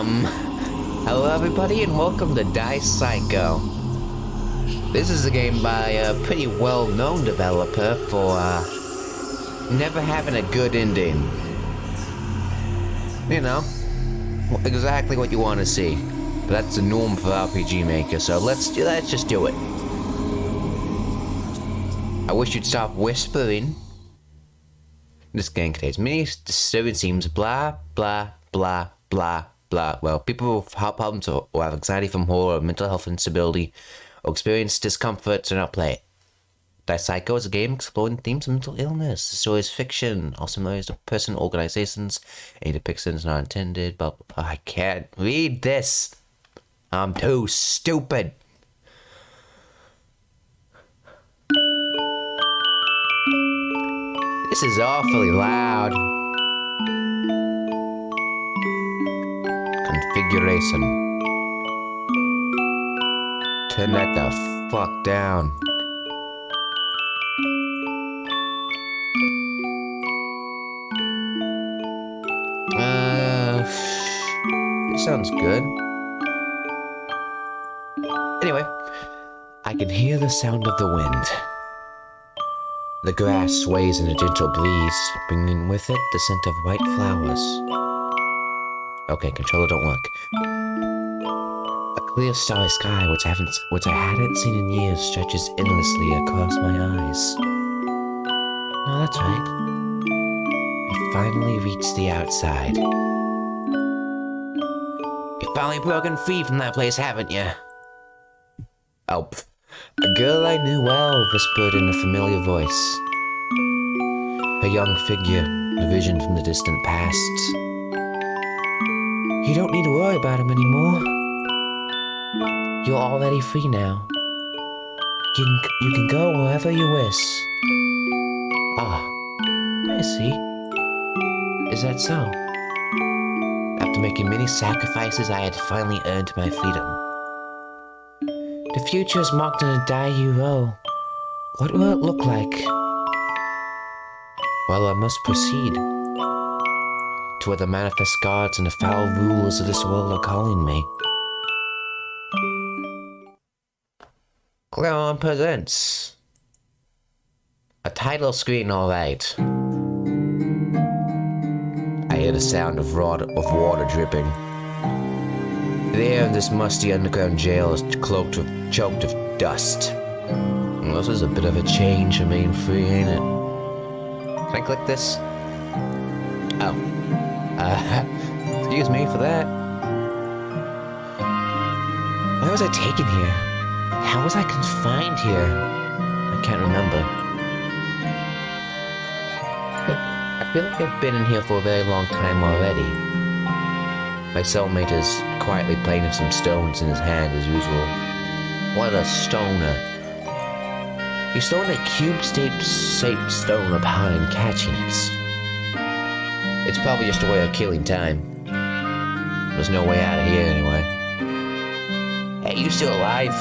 Hello everybody and welcome to Dice Psycho. This is a game by a pretty well-known developer for, never having a good ending. You know, exactly what you want to see. But that's the norm for RPG Maker, so let's just do it. I wish you'd stop whispering. This game contains many disturbing themes, blah, blah, blah, blah, blah. Well, people with heart problems or have anxiety from horror or mental health instability or experience discomfort do not play it. Dice Psycho is a game exploring themes of mental illness. The story is fiction, also known as person organizations. Any depictions not intended, but I can't read this. I'm too stupid. This is awfully loud. Configuration. Turn that the fuck down. This sounds good. Anyway, I can hear the sound of the wind. The grass sways in a gentle breeze, bringing with it the scent of white flowers. Okay, controller, don't look. A clear starry sky, which I hadn't seen in years, stretches endlessly across my eyes. No, that's right. I finally reached the outside. You've finally broken free from that place, haven't you? Oh, pff. A girl I knew well whispered in a familiar voice. Her young figure, a vision from the distant past. You don't need to worry about him anymore. You're already free now. You can go wherever you wish. Ah, I see. Is that so? After making many sacrifices, I had finally earned my freedom. The future is marked in a die you roll. What will it look like? Well, I must proceed to where the manifest gods and the foul rulers of this world are calling me. Cleon presents a title screen, all right. I hear the sound of water dripping. The air in this musty underground jail is choked with dust. Well, this is a bit of a change from being free, ain't it? Can I click this? Oh. Excuse me for that. Why was I taken here? How was I confined here? I can't remember. I feel like I've been in here for a very long time already. My cellmate is quietly playing with some stones in his hand as usual. What a stoner. He's throwing a cube-shaped stone up high and catching it. It's probably just a way of killing time. There's no way out of here anyway. Hey, you still alive?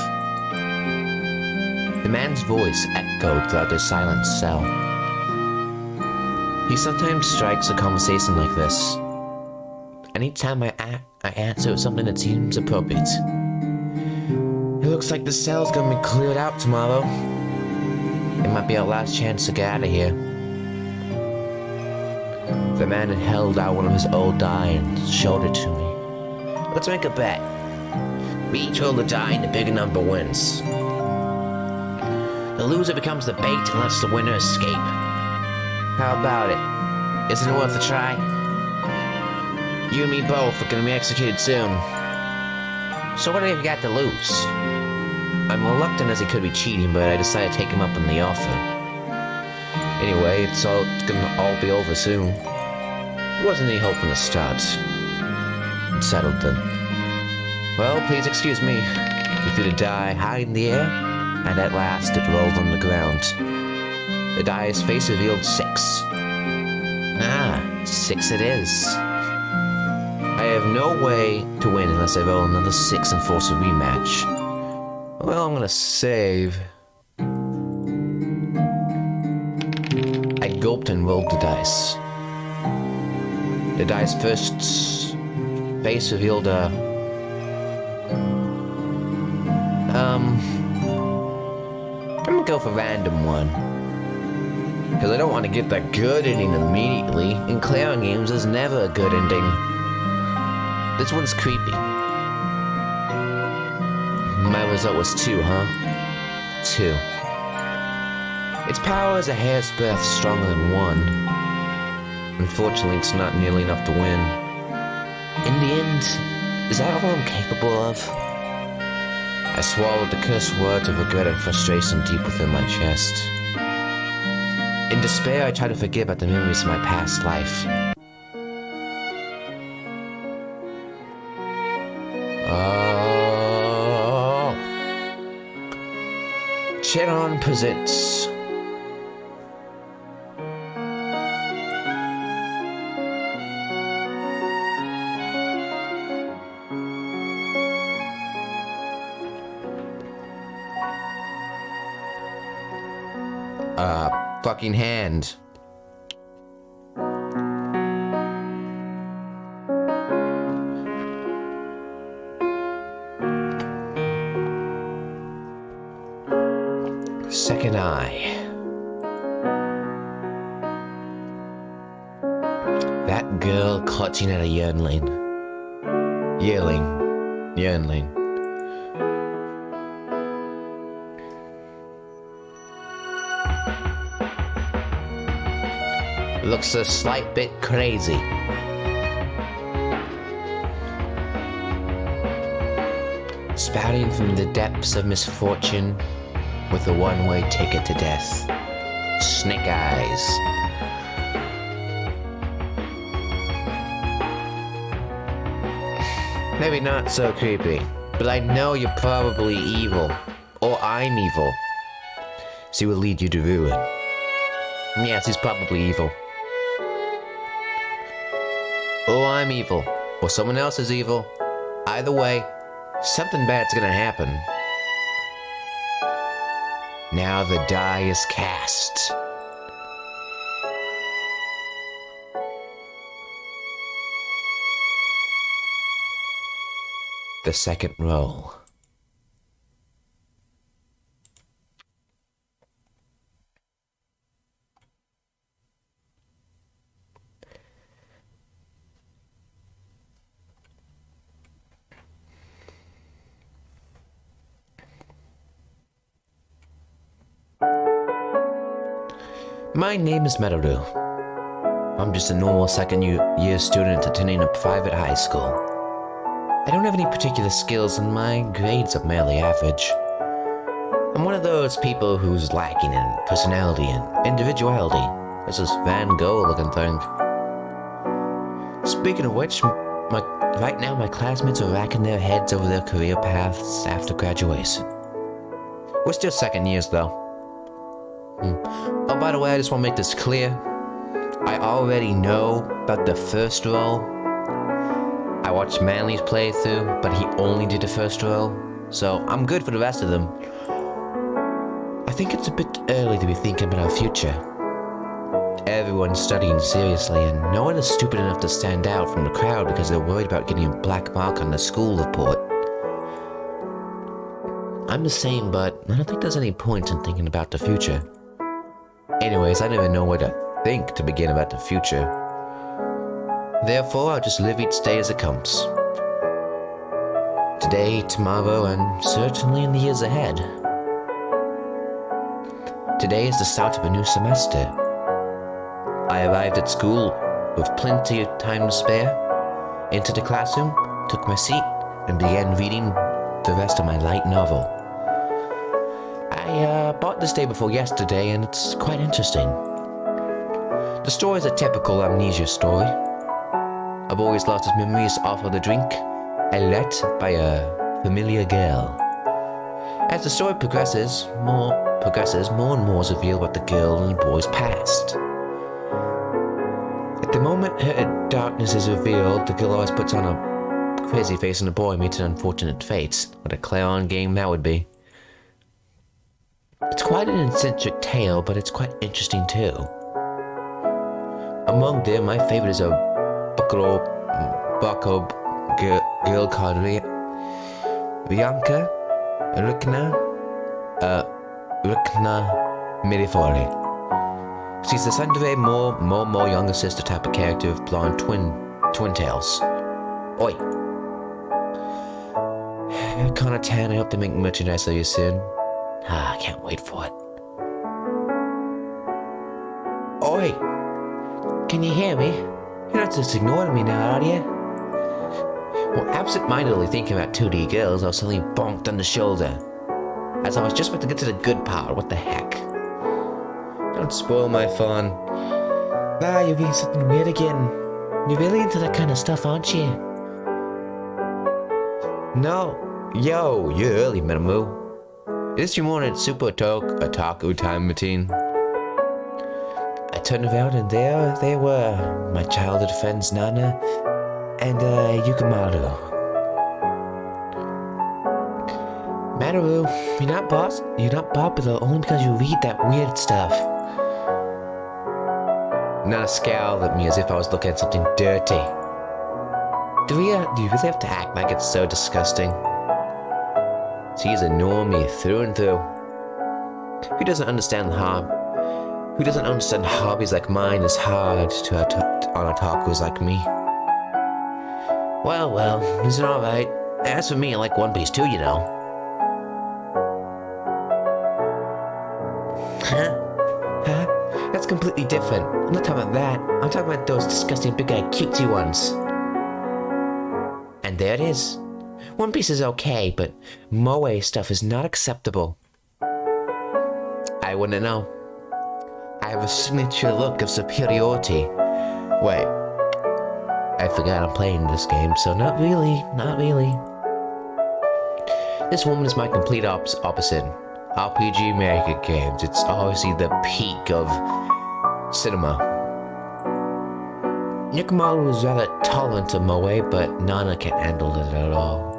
The man's voice echoed throughout the silent cell. He sometimes strikes a conversation like this. Anytime I answer something that seems appropriate. It looks like the cell's gonna be cleared out tomorrow. It might be our last chance to get out of here. The man had held out one of his old die and showed it to me. Let's make a bet. We each roll the die and the bigger number wins. The loser becomes the bait and lets the winner escape. How about it? Isn't it worth a try? You and me both are gonna be executed soon. So what have you got to lose? I'm reluctant as he could be cheating, but I decided to take him up on the offer. Anyway, it's gonna all be over soon. There wasn't any hope in the start. It settled then. Well, please excuse me. We threw the die high in the air, and at last it rolled on the ground. The die's face revealed 6. 6 it is. I have no way to win unless I roll another 6 and force a rematch. Well, I'm gonna save. I gulped and rolled the dice. The dice first face revealed I'm gonna go for random one. Because I don't want to get the good ending immediately. In Clown games, there's never a good ending. This one's creepy. My result was 2, huh? 2. Its power is a hair's breadth stronger than 1. Unfortunately, it's not nearly enough to win. In the end, is that all I'm capable of? I swallowed the cursed words of regret and frustration deep within my chest. In despair, I tried to forget about the memories of my past life. Oh. Chiron presents fucking hand. Second eye. That girl clutching at a yearling. Yearling. Looks a slight bit crazy. Spouting from the depths of misfortune with a one-way ticket to death. Snake eyes. Maybe not so creepy, but I know you're probably evil. Or I'm evil. So he will lead you to ruin. Yes, he's probably evil. Or I'm evil. Or someone else is evil. Either way, something bad's gonna happen. Now the die is cast. The second roll. My name is Meadow. I'm just a normal second-year student attending a private high school. I don't have any particular skills and my grades are merely average. I'm one of those people who's lacking in personality and individuality. There's this Van Gogh looking thing. Speaking of which, right now my classmates are racking their heads over their career paths after graduation. We're still second years though. Oh, by the way, I just want to make this clear. I already know about the first roll. I watched Manly's playthrough, but he only did the first roll, so I'm good for the rest of them. I think it's a bit early to be thinking about our future. Everyone's studying seriously, and no one is stupid enough to stand out from the crowd because they're worried about getting a black mark on the school report. I'm the same, but I don't think there's any point in thinking about the future. Anyways, I don't even know what to think to begin about the future. Therefore, I'll just live each day as it comes. Today, tomorrow, and certainly in the years ahead. Today is the start of a new semester. I arrived at school with plenty of time to spare, entered the classroom, took my seat, and began reading the rest of my light novel. I bought this day before yesterday, and it's quite interesting. The story is a typical amnesia story. A boy's lost his memories off of the drink, let by a familiar girl. As the story progresses, more and more is revealed about the girl and the boy's past. At the moment her darkness is revealed, the girl always puts on a crazy face and the boy meets an unfortunate fate. What a Clown game that would be. It's quite an eccentric tale, but it's quite interesting too. Among them, my favorite is a Bucko girl called Bianca Rukna Midifori. She's the son of a more younger sister type of character of blonde twin tails. Oi. Connor Tan, I hope they make merchandise of you soon. I can't wait for it. Oi! Can you hear me? You're not just ignoring me now, are you? Well, absent-mindedly thinking about 2D girls, I was suddenly bonked on the shoulder. As I was just about to get to the good part, what the heck? Don't spoil my fun. You're being something weird again. You're really into that kind of stuff, aren't you? No. Yo, you're early, Metamoo. Is this your morning super otaku time routine? I turned around and there they were, my childhood friends Nana and Yukimaru. Maru, you're not popular only because you read that weird stuff. Nana scowled at me as if I was looking at something dirty. Do you really have to act like it's so disgusting? She's a normie through and through. Who doesn't understand hobbies like mine is hard on otakus like me? Well, it's alright. As for me, I like One Piece too, you know. Huh? That's completely different. I'm not talking about that. I'm talking about those disgusting big-eyed cutesy ones. And there it is. One Piece is okay, but moe stuff is not acceptable. I wouldn't know. I have a signature look of superiority. Wait. I forgot I'm playing this game, so not really. This woman is my complete opposite. RPG American games. It's obviously the peak of cinema. Yukimaru is rather tolerant of moe, but Nana can't handle it at all.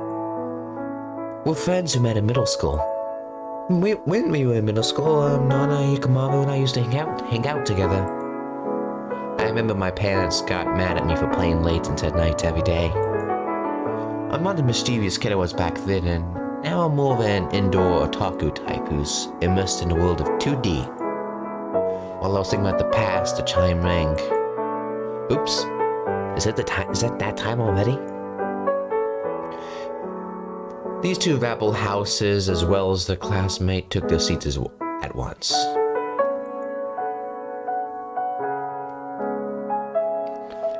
We're friends who met in middle school. When we were in middle school, Nana, Yukimaru, and I used to hang out together. I remember my parents got mad at me for playing late into the night every day. I'm not the mischievous kid I was back then, and now I'm more of an indoor otaku type who's immersed in the world of 2D. While I was thinking about the past, the chime rang. Oops. Is that that time already? These two Vapple houses, as well as their classmate, took their seats at once.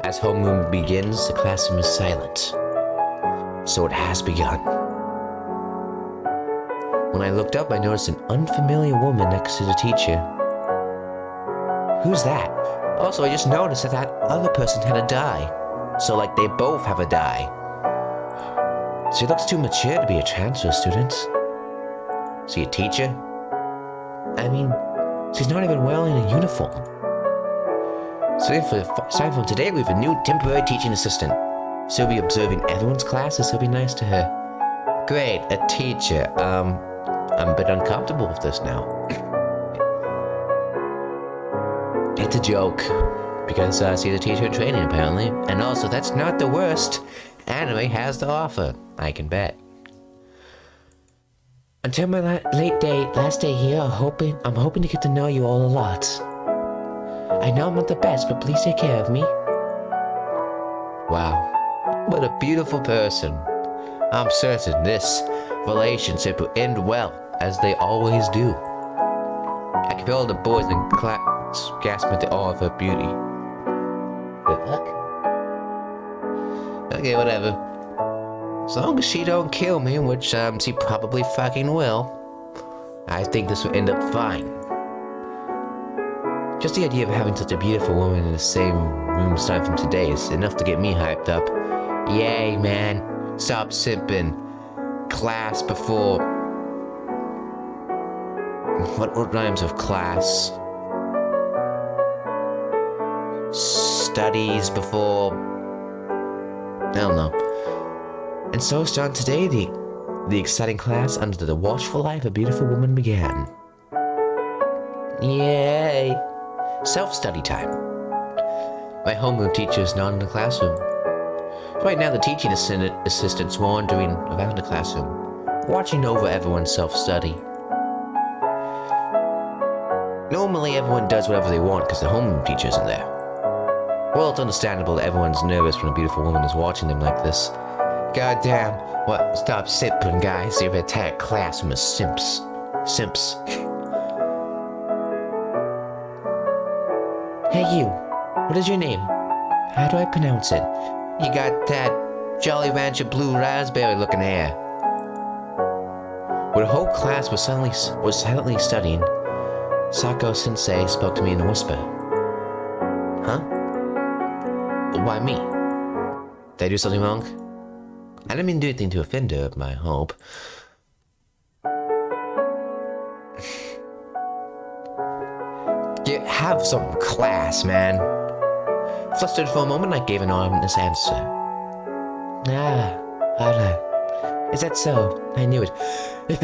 As homeroom begins, the classroom is silent. So it has begun. When I looked up, I noticed an unfamiliar woman next to the teacher. Who's that? Also, I just noticed that other person had a die. So, like, they both have a die. She looks too mature to be a transfer student. Is she a teacher? I mean, she's not even wearing a uniform. So starting from today, we have a new temporary teaching assistant. She'll be observing everyone's classes, so be nice to her. Great, a teacher. I'm a bit uncomfortable with this now. It's a joke. Because she's a teacher in training, apparently. And also, that's not the worst anime has to offer, I can bet. Until my last day here, I'm hoping to get to know you all a lot. I know I'm not the best, but please take care of me. Wow, what a beautiful person. I'm certain this relationship will end well, as they always do. I can feel all the boys in class gasp at the awe of her beauty. Good luck. Okay, whatever. As long as she don't kill me, which she probably fucking will, I think this will end up fine. Just the idea of having such a beautiful woman in the same room starting from today is enough to get me hyped up. Yay, man. Stop simping. Class before... What rhymes with class? Studies before... I don't know. And so starting today, the exciting class under the watchful eye of a beautiful woman began. Yay! Self-study time. My homeroom teacher is not in the classroom. Right now, the teaching assistant's wandering around the classroom, watching over everyone's self-study. Normally, everyone does whatever they want because the homeroom teacher isn't there. Well, it's understandable that everyone's nervous when a beautiful woman is watching them like this. Goddamn. What? Stop simping, guys. You've attacked class with simps. Simps. Hey, you. What is your name? How do I pronounce it? You got that Jolly Rancher blue raspberry looking hair. When the whole class was silently studying, Sako Sensei spoke to me in a whisper. Huh? Why me? Did I do something wrong? I didn't mean to do anything to offend her, I hope. You have some class, man. Flustered for a moment, I gave an ominous answer. Is that so? I knew it. I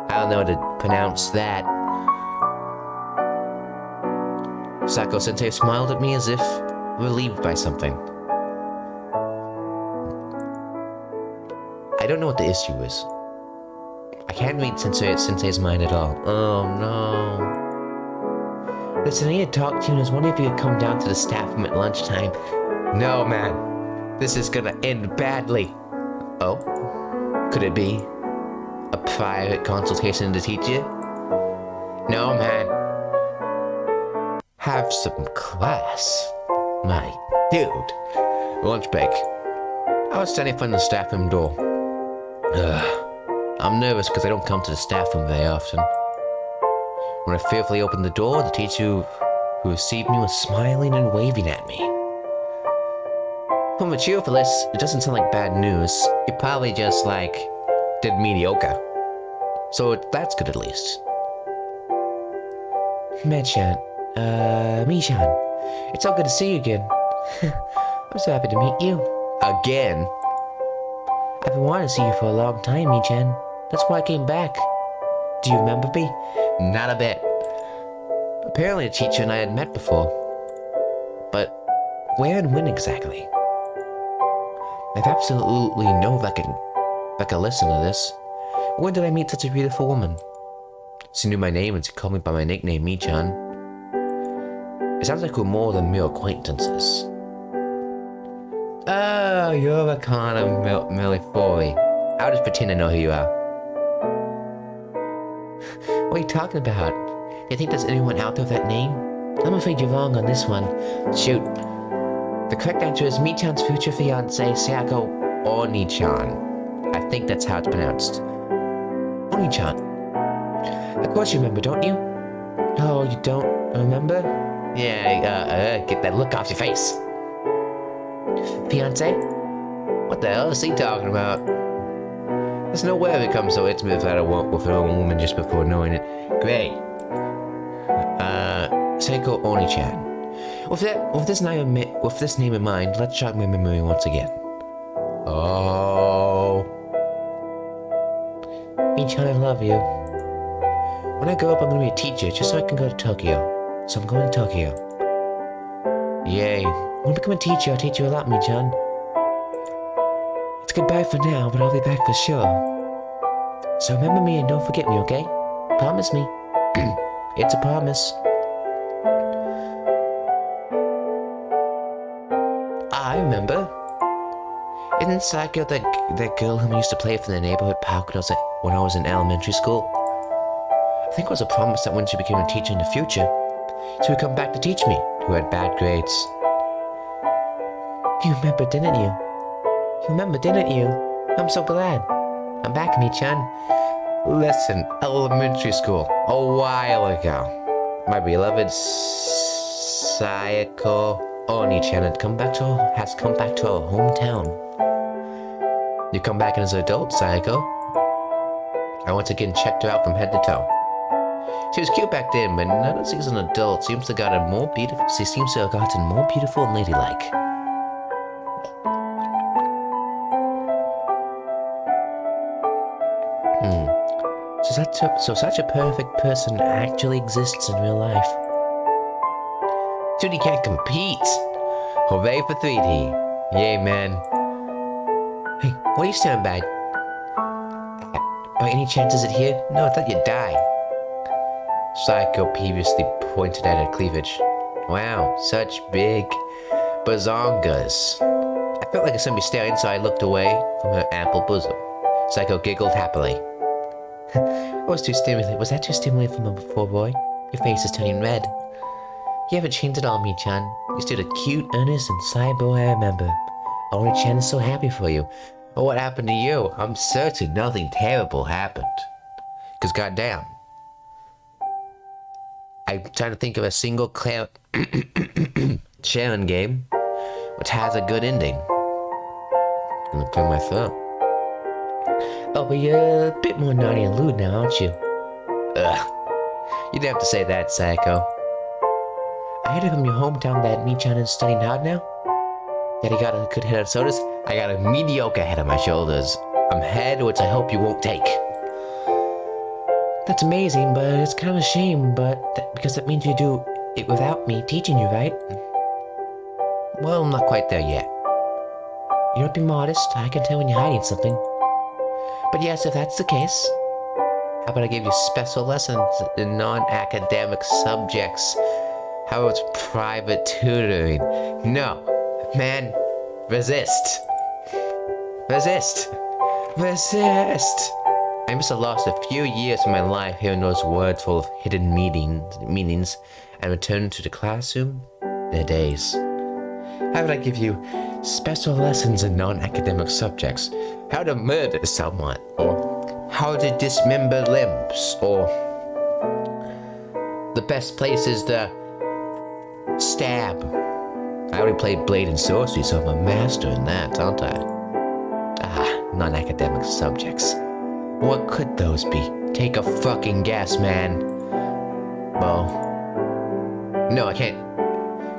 don't know how to pronounce that. Sako Sensei smiled at me as if relieved by something. I don't know what the issue is. I can't read Sensei's mind at all. Oh no. Listen, I need to talk to you and I was wondering if you could come down to the staff room at lunchtime. No, man. This is gonna end badly. Oh? Could it be a private consultation to teach you? No, man. Have some class. My dude. Lunch break. I was standing in front of the staff room door. I'm nervous because I don't come to the staff room very often. When I fearfully opened the door, the teacher who received me was smiling and waving at me. From a cheerfulness, it doesn't sound like bad news. You probably just, did mediocre. So that's good at least. Med-chan. Mi-chan. It's so good to see you again. I'm so happy to meet you. Again? I've been wanting to see you for a long time, Mi-chan. That's why I came back. Do you remember me? Not a bit. Apparently the teacher and I had met before. But where and when exactly? I've absolutely no recollection of this. When did I meet such a beautiful woman? She knew my name and she called me by my nickname, Mi-chan. It sounds like we're more than mere acquaintances. Oh, you're a kind of Millifori. I'll just pretend I know who you are. What are you talking about? You think there's anyone out there with that name? I'm afraid you're wrong on this one. Shoot. The correct answer is Mi-chan's future fiancée, Sayako Oni-chan. I think that's how it's pronounced. Oni-chan. Of course you remember, don't you? Oh, you don't remember? Yeah, get that look off your face. Fiancé? What the hell is he talking about? There's no way I become so intimate with a woman just before knowing it. Great. Seiko Oni-chan. With this name in mind, let's jog my memory once again. Oh. Mi-chan, I love you. When I grow up, I'm gonna be a teacher just so I can go to Tokyo. So I'm going to Tokyo. Yay. When I become a teacher, I'll teach you a lot, Mi-chan. It's goodbye for now, but I'll be back for sure. So remember me and don't forget me, okay? Promise me. It's a promise. I remember. Isn't Saiko that girl whom I used to play with in the neighborhood park when I was in elementary school? I think it was a promise that when she became a teacher in the future, she would come back to teach me, who had bad grades. You remember, didn't you? You remember, didn't you? I'm so glad. I'm back, Mi-chan. Listen, elementary school, a while ago. My beloved Sayako Oni-chan has come back to our hometown. You come back as an adult, Sayako. I once again checked her out from head to toe. She was cute back then, but now that she's an adult, she seems to have gotten more beautiful and ladylike. So such a perfect person actually exists in real life. 2D can't compete. Hooray for 3D. Yay, man. Hey, what are you staring by? By any chance is it here? No, I thought you'd die. Psycho previously pointed at her cleavage. Wow, such big bazongas. I felt like somebody staring, so I looked away from her ample bosom. Psycho giggled happily. Was that too stimulating from a before, boy? Your face is turning red. You haven't changed at all, Mi-chan. You're still a cute, earnest, and sly boy I remember. Ori-chan is so happy for you. Well, what happened to you? I'm certain nothing terrible happened. 'Cause goddamn. I'm trying to think of a single Sharon game which has a good ending. I'm gonna clear my throat. Oh, but you're a bit more naughty and lewd now, aren't you? Ugh. You'd have to say that, Psycho. I heard from your hometown that Mi-chan is studying hard now? That he got a good head of sodas? I got a mediocre head on my shoulders. I'm head which I hope you won't take. That's amazing, but it's kind of a shame, because that means you do it without me teaching you, right? Well, I'm not quite there yet. You don't be modest, I can tell when you're hiding something. But yes, if that's the case, how about I give you special lessons in non-academic subjects? How about private tutoring? No, man, resist. Resist. Resist. I must have lost a few years of my life hearing those words full of hidden meanings and returned to the classroom, their days. How would I give you special lessons in non-academic subjects? How to murder someone, or how to dismember limbs, or the best places to stab. I already played Blade and Sorcery, so I'm a master in that, aren't I? Non-academic subjects. What could those be? Take a fucking guess, man. Well, no, I can't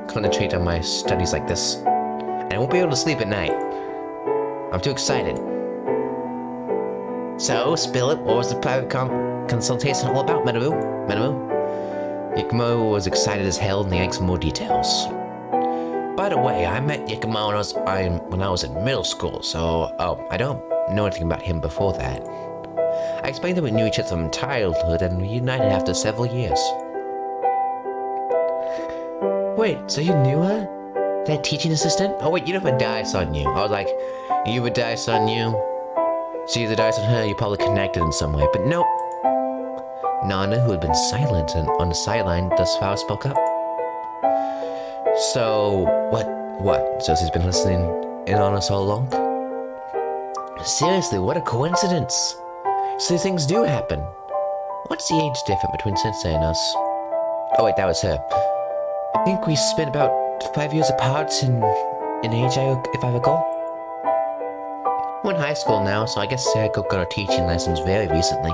concentrate on my studies like this. And I won't be able to sleep at night. I'm too excited. So, spill it. What was the private consultation all about, Menamu? Yakumo was excited as hell and they asked for more details. By the way, I met Yakumo when I was in middle school, so I don't know anything about him before that. I explained that we knew each other from childhood and reunited after several years. Wait, so you knew her? That teaching assistant? Oh wait, you have a dice on you. I was like, you have a dice on you? See the dice on her, you probably connected in some way, but nope. Nana, who had been silent and on the sideline thus far, spoke up. So, what? So she's been listening in on us all along? Seriously, what a coincidence. So these things do happen. What's the age difference between Sensei and us? Oh wait, that was her. I think we spent about 5 years apart in age, if I recall. We're in high school now, so I guess Sarako got our teaching lessons very recently.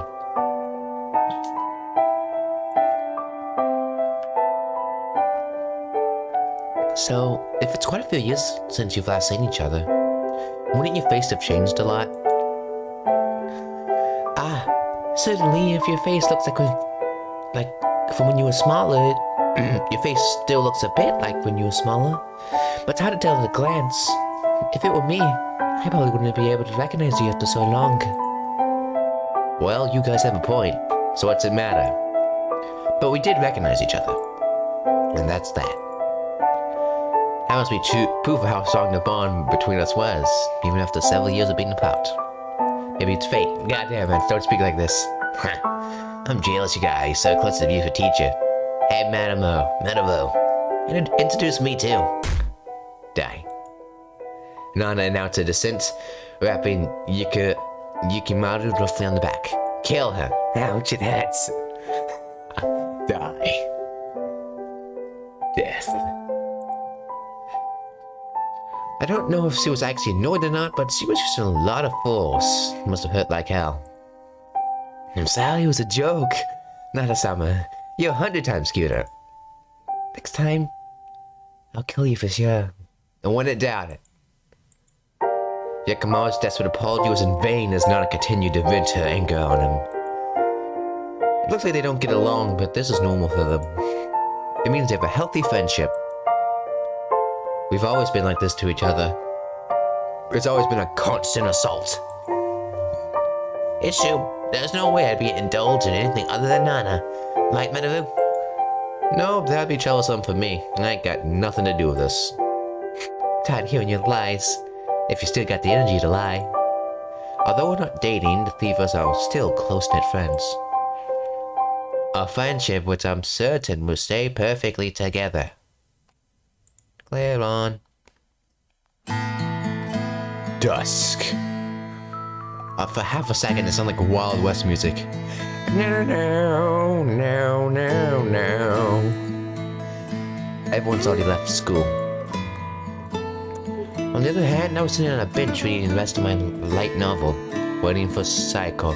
So, if it's quite a few years since you've last seen each other, wouldn't your face have changed a lot? Certainly, if your face looks like from when you were smaller, your face still looks a bit like when you were smaller. But it's hard to tell at a glance. If it were me, I probably wouldn't be able to recognize you after so long. Well, you guys have a point, so what's it matter? But we did recognize each other. And that's that. That must be proof of how strong the bond between us was, even after several years of being apart. Maybe it's fate. Goddamn, man, don't speak like this. I'm jealous, you guys. So close to be for teacher. Hey, Menamu. And introduce me too. Die. Nana announced her descent, wrapping Yukimaru roughly on the back. Kill her. Ouch, it hurts. Die. Death. I don't know if she was actually annoyed or not, but she was using a lot of force. Must have hurt like hell. I'm sorry, it was a joke. Nada-sama, you're 100 times cuter. Next time, I'll kill you for sure. And wouldn't doubt it. Yakumo's desperate apology was in vain as Nana continued to vent her anger on him. It looks like they don't get along, but this is normal for them. It means they have a healthy friendship. We've always been like this to each other. It's always been a constant assault. It's true. There's no way I'd be indulged in anything other than Nana. Right, Menavu? No, that'd be troublesome for me. I ain't got nothing to do with this. Tired of hearing your lies. If you still got the energy to lie. Although we're not dating, the three of us are still close-knit friends. A friendship which I'm certain will stay perfectly together. Clear on. Dusk. For half a second, it sounded like Wild West music. No, no, no, no, no. Everyone's already left school. On the other hand, I was sitting on a bench reading the rest of my light novel, waiting for Psycho.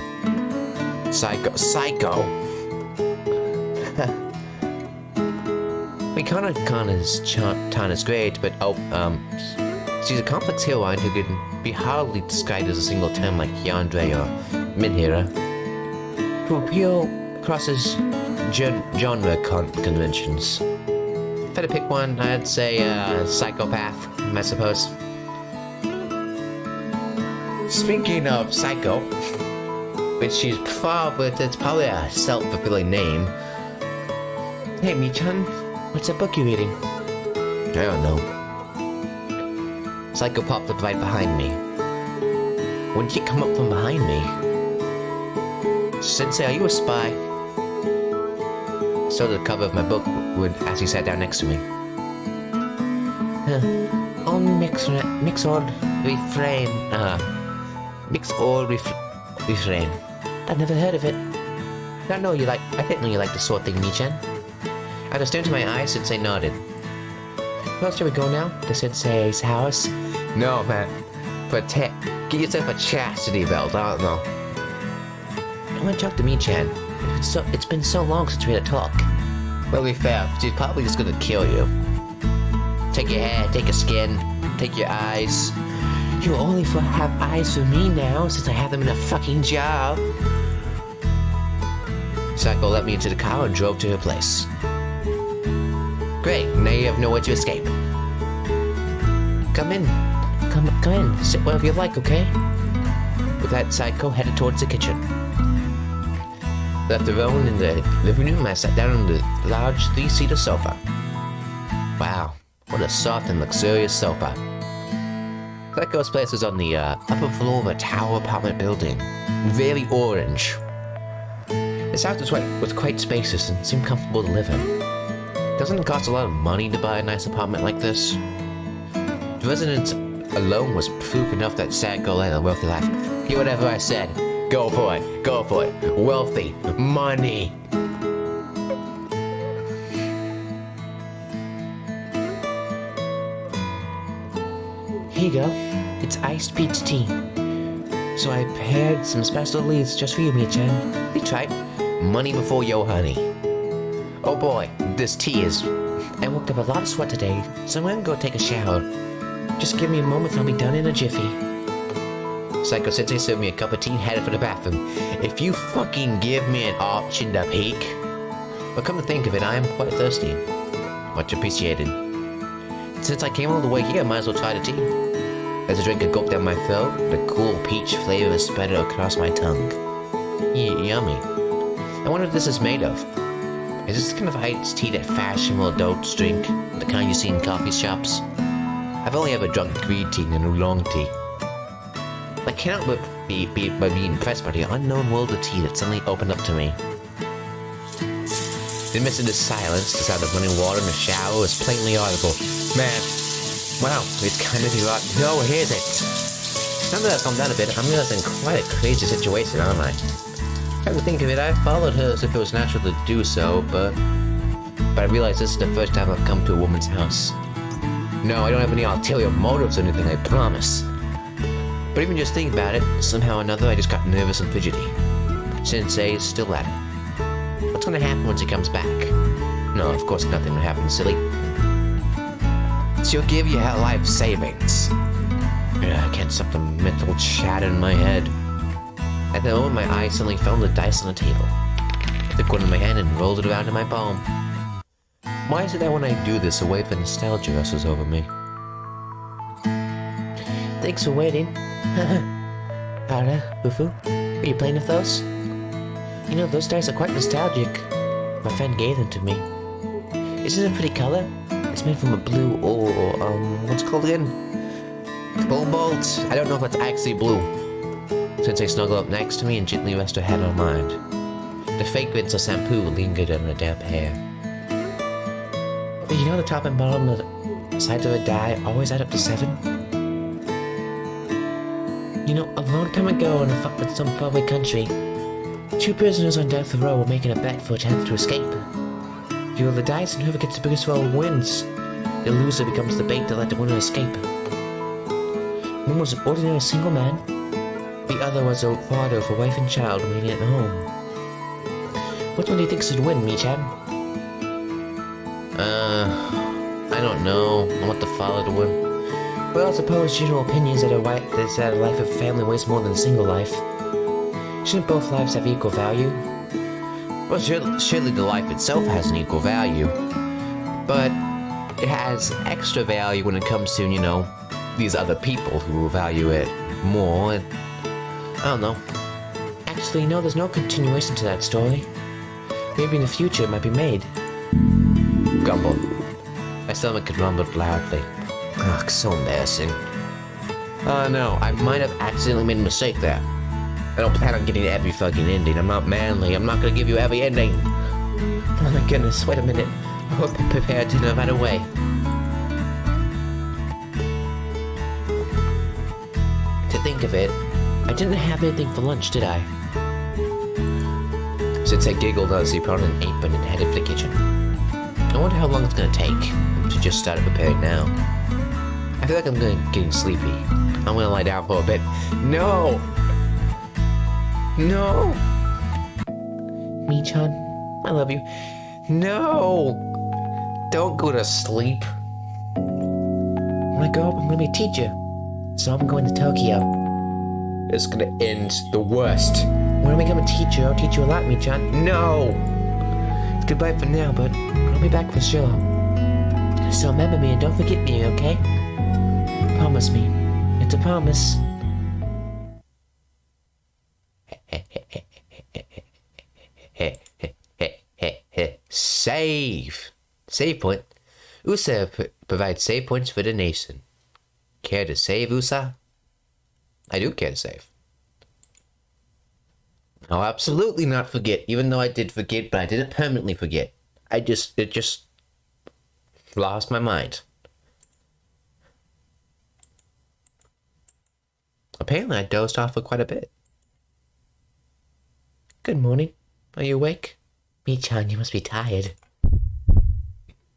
Psycho! Tana's great, but she's a complex heroine who can be hardly described as a single term like Yandere or Minhira, who appeal crosses genre conventions. If I had to pick one, I'd say Psychopath, I suppose. Speaking of Psycho, which it's probably a self-fulfilling name. Hey, Michan, what's a book you reading? I don't know. Psycho popped up right behind me. When did he come up from behind me? Sensei, are you a spy? So the cover of my book as he sat down next to me. Oh, Mixold refrain. I've never heard of it. I didn't know you like the sort of thing, Michan. I just turned to my eyes, Sensei nodded. Well, shall we go now? To Sensei's house? No, man. Get yourself a chastity belt, I don't know. I want to talk to Michan. It's been so long since we had a talk. Well, to be fair, she's probably just gonna kill you. Take your hair, take your skin, take your eyes. You only have eyes for me now, since I have them in a fucking jar. Psycho let me into the car and drove to her place. Great, now you have nowhere to escape. Come in. Come in. Sit wherever you like, okay? With that, Psycho headed towards the kitchen. Left alone in the living room, I sat down on the large three-seater sofa. Wow, what a soft and luxurious sofa. Psycho's place was on the upper floor of a tower apartment building. Very orange. This house was quite spacious and seemed comfortable to live in. Doesn't it cost a lot of money to buy a nice apartment like this? The residence alone was proof enough that Psycho led a wealthy life. Hear whatever I said. Go for it. Go for it. Wealthy. Money. Here you go. It's iced peach tea. So I prepared some special leaves just for you, Michan. That's right. Money before yo honey. Oh boy, this tea is... I worked up a lot of sweat today, so I'm gonna go take a shower. Just give me a moment and I'll be done in a jiffy. Psycho Sensei served me a cup of tea and headed for the bathroom. If you fucking give me an option to peek. But come to think of it, I am quite thirsty. Much appreciated. Since I came all the way here, I might as well try the tea. As I drank a gulp down my throat, the cool peach flavor spread across my tongue. Yummy. I wonder what this is made of. Is this the kind of iced tea that fashionable adults drink? The kind you see in coffee shops? I've only ever drunk green tea and oolong tea. I cannot but be impressed by the unknown world of tea that suddenly opened up to me. In the midst of this silence, the sound of running water in the shower was plainly audible. Man, wow, it's kind of hot. No, here's it. Now that I've calmed down a bit, I'm realizing quite a crazy situation, aren't I? Come to think of it, I followed her as if it was natural to do so, but I realize this is the first time I've come to a woman's house. No, I don't have any ulterior motives or anything, I promise. But even just thinking about it, somehow or another I just got nervous and fidgety. Sensei is still at it. What's gonna happen once he comes back? No, of course nothing will happen, silly. She'll give you her life savings. I can't stop the mental chatter in my head. At the moment, my eye suddenly fell on the dice on the table. I took one in my hand and rolled it around in my palm. Why is it that when I do this, a wave of nostalgia rushes over me? Thanks for waiting. Howdy, Bufu. Are you playing with those? You know, those dice are quite nostalgic. My friend gave them to me. Isn't it a pretty color? It's made from a blue, what's it called again? Cobalt. I don't know if it's actually blue. Sensei snuggled up next to me and gently rested her head on mine. The fragrance of shampoo lingered on her damp hair. You know the top and bottom of the sides of a die always add up to 7? You know, a long time ago in some faraway country, 2 prisoners on death row were making a bet for a chance to escape. If you roll the dice and whoever gets the biggest roll wins, the loser becomes the bait to let the winner escape. One was an ordinary single man, the other was a father of a wife and child waiting at home. Which one do you think should win, Michan? I don't know. I want the father to win. Well, I suppose general opinion is that a life of family weighs more than a single life. Shouldn't both lives have equal value? Well, surely the life itself has an equal value. But it has extra value when it comes to, you know, these other people who will value it more. I don't know. Actually, no, there's no continuation to that story. Maybe in the future it might be made. Gumble. My stomach rumbled loudly. Ugh, so embarrassing. Oh no, I might have accidentally made a mistake there. I don't plan on getting every fucking ending. I'm not manly. I'm not gonna give you every ending. Oh my goodness, wait a minute. I hope I'm prepared to no matter way. To think of it, I didn't have anything for lunch, did I? Sensei giggled as he put on an apron and headed for the kitchen. I wonder how long it's gonna take. I should just start preparing now. I feel like I'm getting sleepy. I'm gonna lie down for a bit. No! No! Michan, I love you. No! Don't go to sleep. When I grow up, I'm gonna be a teacher. So I'm going to Tokyo. It's gonna end the worst. When I become a teacher, I'll teach you a lot, Michan. No! It's goodbye for now, but I'll be back for sure. So remember me and don't forget me, okay? Promise me. It's a promise. Save! Save point. USA provides save points for the nation. Care to save, USA? I do care to save. I'll absolutely not forget, even though I did forget, but I didn't permanently forget. It just lost my mind. Apparently I dozed off for quite a bit. Good morning. Are you awake? Michan, you must be tired.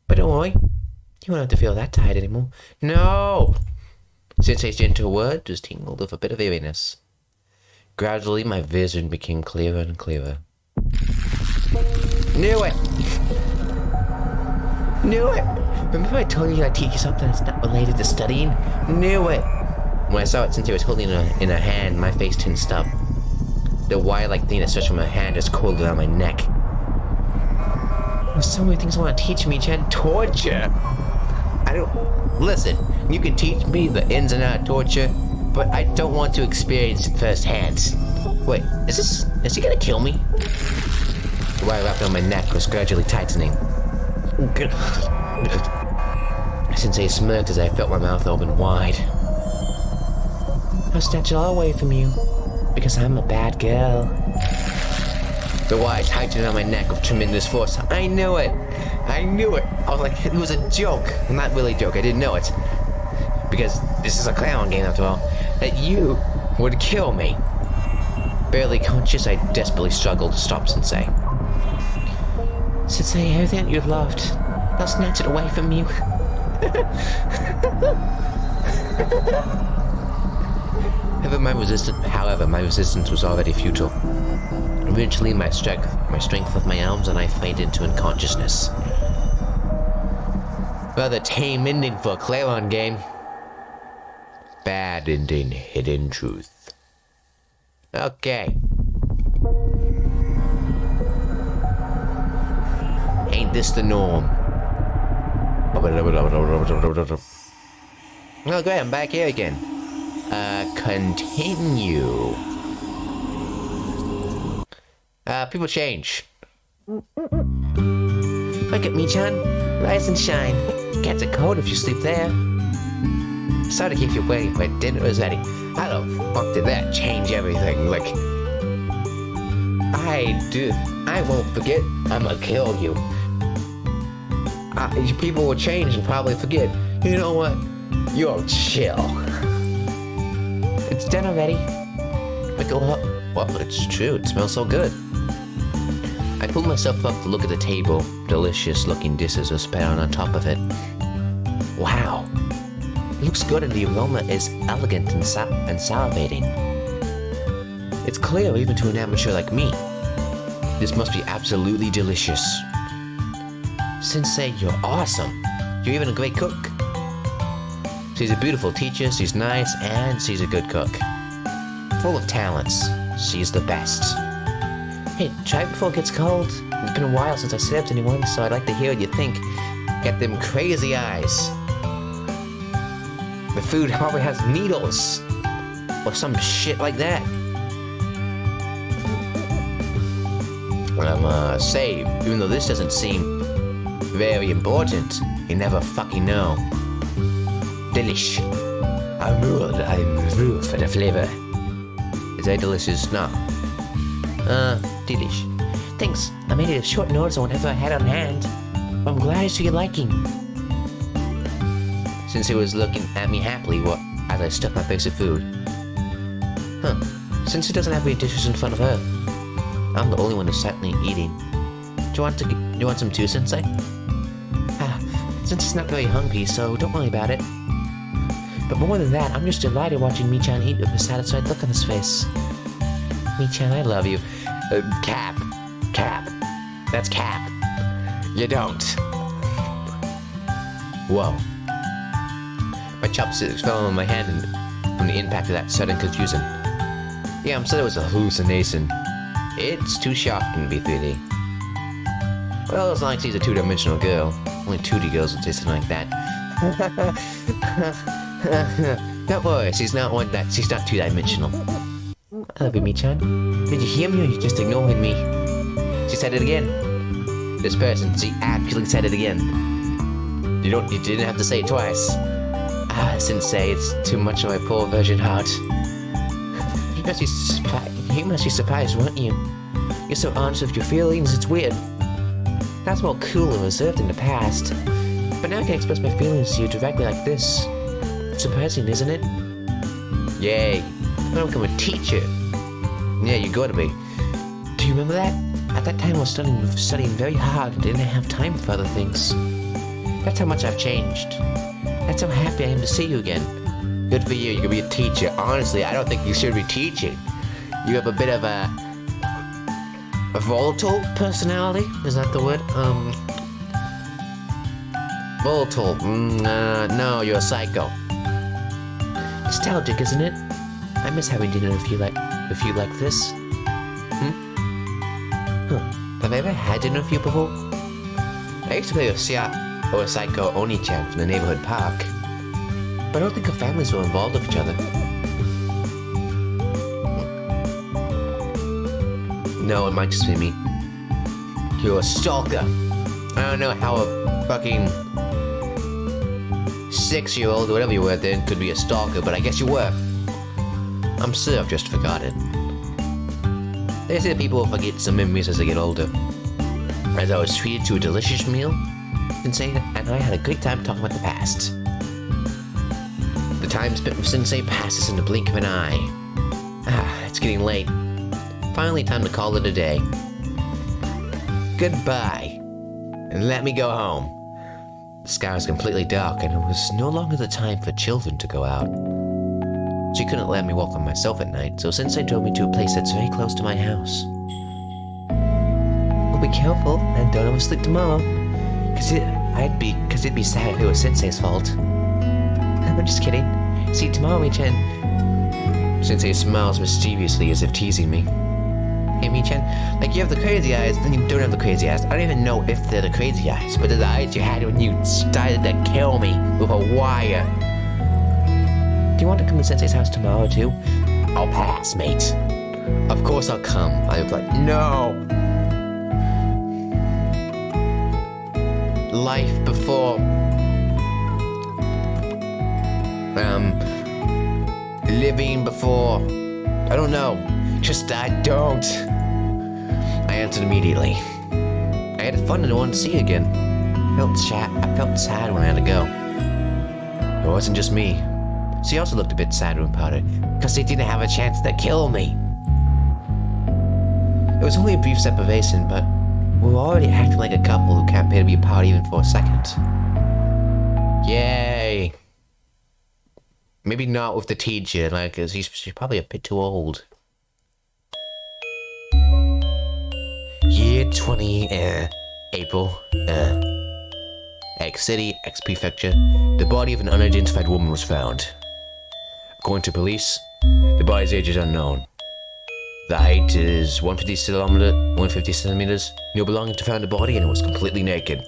But don't worry. You won't have to feel that tired anymore. No! Sensei's gentle word was tingled with a bit of eeriness. Gradually, my vision became clearer and clearer. Knew it! Knew it! Remember I told you I'd teach you something that's not related to studying? Knew it! When I saw it, Sensei was holding it in her hand, my face tensed up. The wire-like thing that stretched from her hand just coiled around my neck. There's so many things I want to teach me, Chen. Torture! Listen, you can teach me the ins and outs of torture, but I don't want to experience it firsthand. Wait, is he gonna kill me? The wire wrapped around my neck was gradually tightening. Sensei smirked as I felt my mouth open wide. I'll snatch it all away from you, because I'm a bad girl. The wire tightened around my neck with tremendous force. I knew it! I knew it! I was like, it was a joke. Well, not really a joke, I didn't know it. Because this is a clown game after all. That you would kill me. Barely conscious, I desperately struggled to stop Sensei. Sensei, everything that you've loved, I'll snatch it away from you. However, my resistance was already futile. Eventually, my strength of my arms and I faded into unconsciousness. Rather tame ending for a Clairon game. Bad ending, hidden truth. Okay. Ain't this the norm? Oh great, I'm back here again. continue. People change. Look at me, John. Rise and shine. Catch a cold if you sleep there. Sorry to keep you waiting, but dinner is ready. How the fuck did that change everything? Like, I won't forget. I'ma kill you. People will change and probably forget. You know what? You're chill. It's dinner ready. I go up. Well, it's true. It smells so good. I pulled myself up to look at the table. Delicious looking dishes were spread out on top of it. Wow. It looks good and the aroma is elegant and salivating. It's clear even to an amateur like me. This must be absolutely delicious. Sensei, you're awesome. You're even a great cook. She's a beautiful teacher, she's nice, and she's a good cook. Full of talents. She's the best. Hey, try it before it gets cold. It's been a while since I served anyone, so I'd like to hear what you think. Get them crazy eyes. The food probably has needles. Or some shit like that. Save, even though this doesn't seem very important. You never fucking know. Delish. I'm rude for the flavor. Is that delicious? No. Delish. Thanks. I made it a short notice on whatever I had on hand. I'm glad it's to your liking. Since he was looking at me happily as I stuffed my face with food. Since he doesn't have any dishes in front of her, I'm the only one who's silently eating. Do you want some too, Sensei? Since he's not very hungry, so don't worry about it. But more than that, I'm just delighted watching Mii-chan eat with a satisfied look on his face. Mii-chan, I love you. Cap. That's Cap. You don't. Whoa. My chopsticks fell on my hand from the impact of that sudden confusion. Yeah, I'm sorry it was a hallucination. It's too shocking to be 3D. Well, as long as she's a two-dimensional girl. Only 2D girls would say something like that. Don't worry, she's not two-dimensional. I love you, Mii-chan. Did you hear me or you just ignored me? She said it again. This person, she actually said it again. You didn't have to say it twice. Sensei, it's too much of my poor virgin heart. You must be surprised, weren't you? You're so honest with your feelings, it's weird. That's more cool and reserved in the past. But now I can express my feelings to you directly like this. It's surprising, isn't it? Yay. I'm gonna become a teacher. Yeah, you gotta be. Do you remember that? At that time I was studying very hard and didn't have time for other things. That's how much I've changed. That's how happy I am to see you again. Good for you, you can be a teacher. Honestly, I don't think you should be teaching. You have a bit of a volatile personality? Is that the word? Volatile. No, you're a psycho. Nostalgic, isn't it? I miss having dinner with you like this. Have I ever had dinner with you before? I used to play with Sia or Psycho Oni-chan from the neighborhood park. But I don't think our families were involved with each other. No, it might just be me. You're a stalker. I don't know how a fucking 6-year-old or whatever you were then could be a stalker, but I guess you were. I'm sure I've just forgotten. They say people will forget some memories as they get older. As I was treated to a delicious meal, Sensei and I had a great time talking about the past. The time spent with Sensei passes in the blink of an eye. It's getting late. Finally time to call it a day. Goodbye. And let me go home. The sky was completely dark and it was no longer the time for children to go out. She couldn't let me walk by myself at night, so Sensei drove me to a place that's very close to my house. Well, be careful and don't oversleep tomorrow. Cause it'd be sad if it was Sensei's fault. I'm just kidding. See you tomorrow, Mii-chan. Sensei smiles mischievously as if teasing me. Hey, Mii-chan, like you have the crazy eyes, then you don't have the crazy eyes. I don't even know if they're the crazy eyes, but they're the eyes you had when you started to kill me with a wire. you want to come to Sensei's house tomorrow, too? I'll pass, mate. Of course I'll come. I was like, no. Life before... living before... I don't know. Just, I don't. I answered immediately. I had fun and I wanted to see you again. I felt sad when I had to go. It wasn't just me. She also looked a bit sad about it, because they didn't have a chance to kill me. It was only a brief separation, but we were already acting like a couple who can't bear to be apart even for a second. Yay. Maybe not with the teacher, like, cause she's probably a bit too old. Year 20, April, X City, X Prefecture. The body of an unidentified woman was found. According to police, the body's age is unknown. The height is 150 centimeters. No belonging to found the body, and it was completely naked.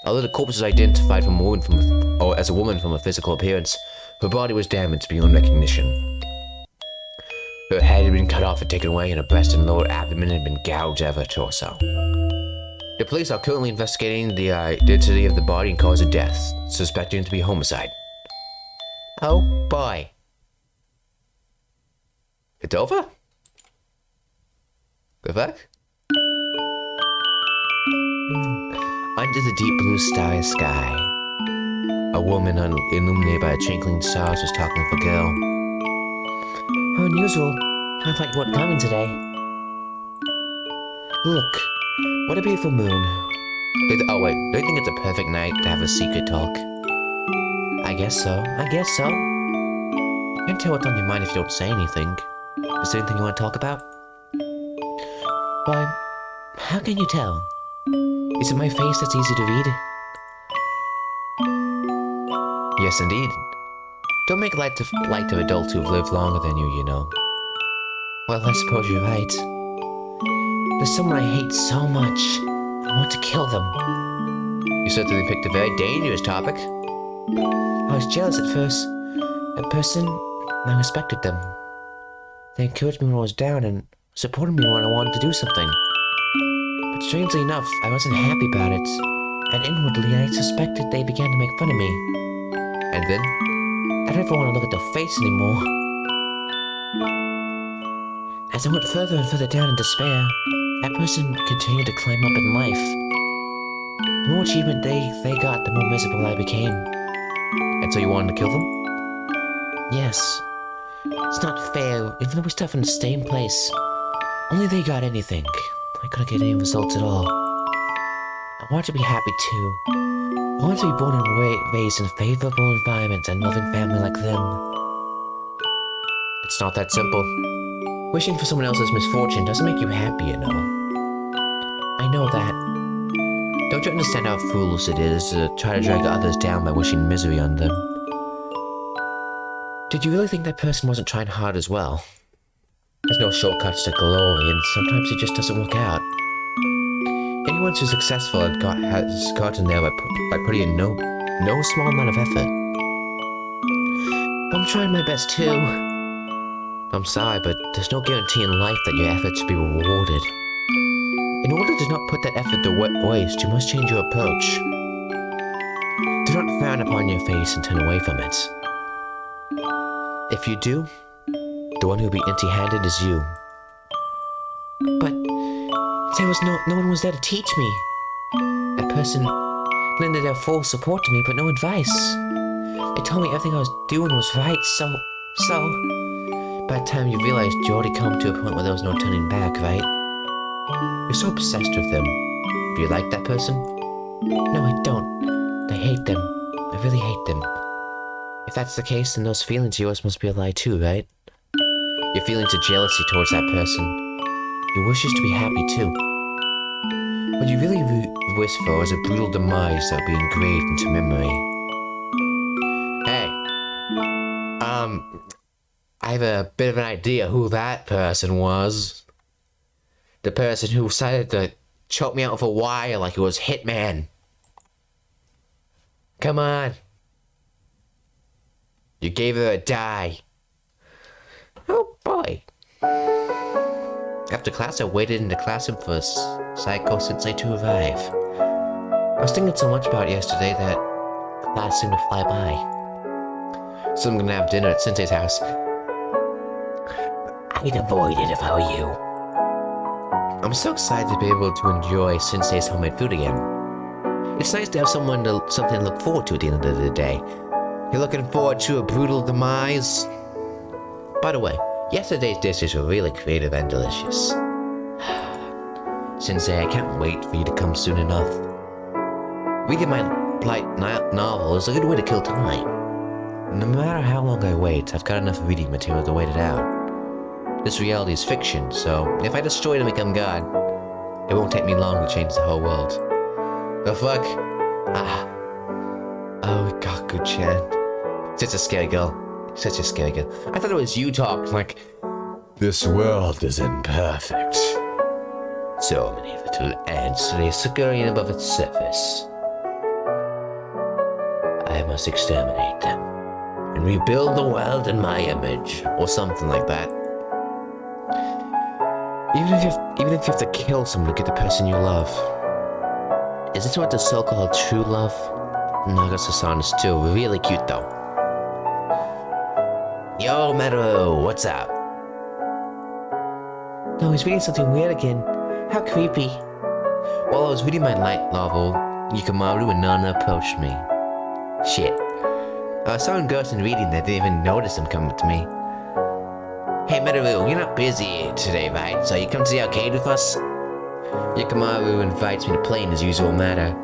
Although the corpse was identified as a woman from a physical appearance, her body was damaged beyond recognition. Her head had been cut off and taken away, and her breast and lower abdomen had been gouged out of her torso. The police are currently investigating the identity of the body and cause of death, suspecting it to be homicide. Oh boy. It's over? The fuck? Under the deep blue starry sky, a woman illuminated by twinkling stars was talking with a girl. How unusual. I thought you weren't coming today. Look, what a beautiful moon. Oh wait, don't you think it's a perfect night to have a secret talk? I guess so. You can't tell what's on your mind if you don't say anything. Is there anything you want to talk about? Why, how can you tell? Is it my face that's easy to read? Yes, indeed. Don't make light of adults who've lived longer than you, you know. Well, I suppose you're right. There's someone I hate so much. I want to kill them. You certainly picked a very dangerous topic. I was jealous at first. A person, I respected them. They encouraged me when I was down and supported me when I wanted to do something. But strangely enough, I wasn't happy about it, and inwardly I suspected they began to make fun of me. And then, I didn't ever want to look at their face anymore. As I went further and further down in despair, that person continued to climb up in life. The more achievement they got, the more miserable I became. And so you wanted to kill them? Yes. It's not fair, even though we stuff in the same place. Only they got anything. I couldn't get any results at all. I wanted to be happy too. I wanted to be born and raised in a favorable environment and loving family like them. It's not that simple. Wishing for someone else's misfortune doesn't make you happy, you know. I know that. Don't you understand how foolish it is to try to drag others down by wishing misery on them? Did you really think that person wasn't trying hard as well? There's no shortcuts to glory, and sometimes it just doesn't work out. Anyone who's successful has gotten there by putting in no small amount of effort. I'm trying my best too. I'm sorry, but there's no guarantee in life that your efforts will be rewarded. In order to not put that effort to waste, you must change your approach. Do not frown upon your face and turn away from it. If you do, the one who will be empty-handed is you. But there was no one was there to teach me. That person lended their full support to me, but no advice. They told me everything I was doing was right, so... By the time you realized, you already come to a point where there was no turning back, right? You're so obsessed with them. Do you like that person? No, I don't. I hate them. I really hate them. If that's the case, then those feelings of yours must be a lie too, right? Your feelings of jealousy towards that person. Your wishes to be happy too. What you really wish for is a brutal demise that will be engraved into memory. Hey, I have a bit of an idea who that person was. The person who decided to choke me out with a wire like it was Hitman. Come on. You gave her a die. Oh boy. After class, I waited in the classroom for Saiko Sensei to arrive. I was thinking so much about it yesterday that class seemed to fly by. So I'm gonna have dinner at Sensei's house. I'd avoid it if I were you. I'm so excited to be able to enjoy Sensei's homemade food again. It's nice to have something to look forward to at the end of the day. You're looking forward to a brutal demise? By the way, yesterday's dishes were really creative and delicious. Sensei, I can't wait for you to come soon enough. Reading my light novel is a good way to kill time. No matter how long I wait, I've got enough reading material to wait it out. This reality is fiction, so if I destroy it and become God, it won't take me long to change the whole world. The fuck? Oh, Gaku-chan. Such a scary girl. Such a scary girl. I thought it was you talking like, this world is imperfect. So many little ants lay scurrying above its surface. I must exterminate them and rebuild the world in my image, or something like that. Even if you have to kill someone to get the person you love. Is this what the so-called true love? Nagase-san is still really cute though. Yo, Meru, what's up? No, he's reading something weird again. How creepy. While I was reading my light novel, Yukimaru and Nana approached me. Shit. I saw him ghost and reading that I didn't even notice him coming to me. Hey Meru, you're not busy today, right? So you come to the arcade with us? Yukimaru invites me to play in his usual manner.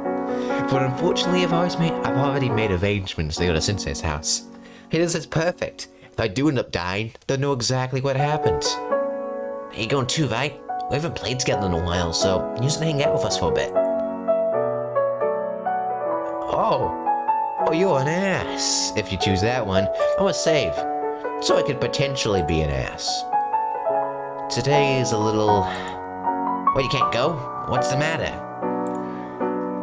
But unfortunately, I've already made arrangements to go to Sensei's house. Hey, this is perfect. If I do end up dying, they'll know exactly what happened. You going too, right? We haven't played together in a while, so you should hang out with us for a bit. Oh, you're an ass. If you choose that one, I'm a save. So I could potentially be an ass. Today is a little... Well, you can't go? What's the matter?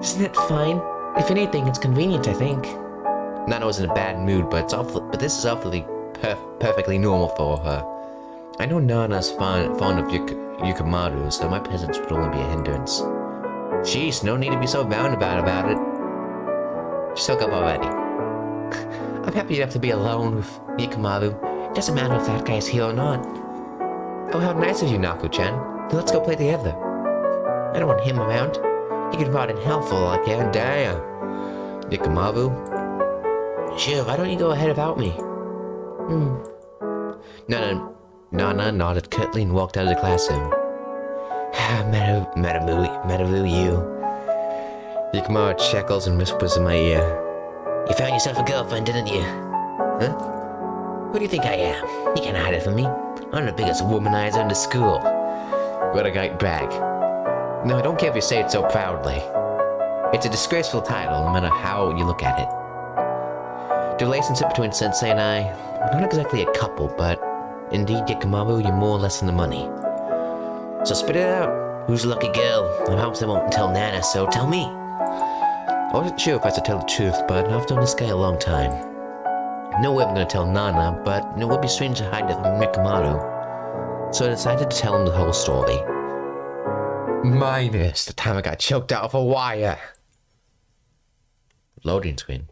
Isn't it fine? If anything, it's convenient, I think. Nana was in a bad mood, but this is awfully perfectly normal for her. I know Nana's fond of Yukimaru, so my presence would only be a hindrance. Jeez, no need to be so roundabout about it. Just hook up already. I'm happy to have to be alone with Yukimaru. It doesn't matter if that guy's here or not. Oh, how nice of you, Naku-chan. Let's go play together. I don't want him around. He could rot in hell for all I care. Damn. Yukimaru. Sure, why don't you go ahead without me? Nana nodded curtly and walked out of the classroom. Meru, you. Yukimaru chuckles and whispers in my ear. You found yourself a girlfriend, didn't you? Huh? Who do you think I am? You can't hide it from me. I'm the biggest womanizer in the school. What a great brag. No, I don't care if you say it so proudly. It's a disgraceful title, no matter how you look at it. The relationship between Sensei and I, we're not exactly a couple, but indeed, Yukimaru, you're more or less in the money. So spit it out. Who's the lucky girl? I hope they won't tell Nana, so tell me. I wasn't sure if I should tell the truth, but I've known this guy a long time. No way I'm gonna tell Nana, but it would be strange to hide it from Yukimaru. So I decided to tell him the whole story. Minus the time I got choked out of a wire. Loading screen.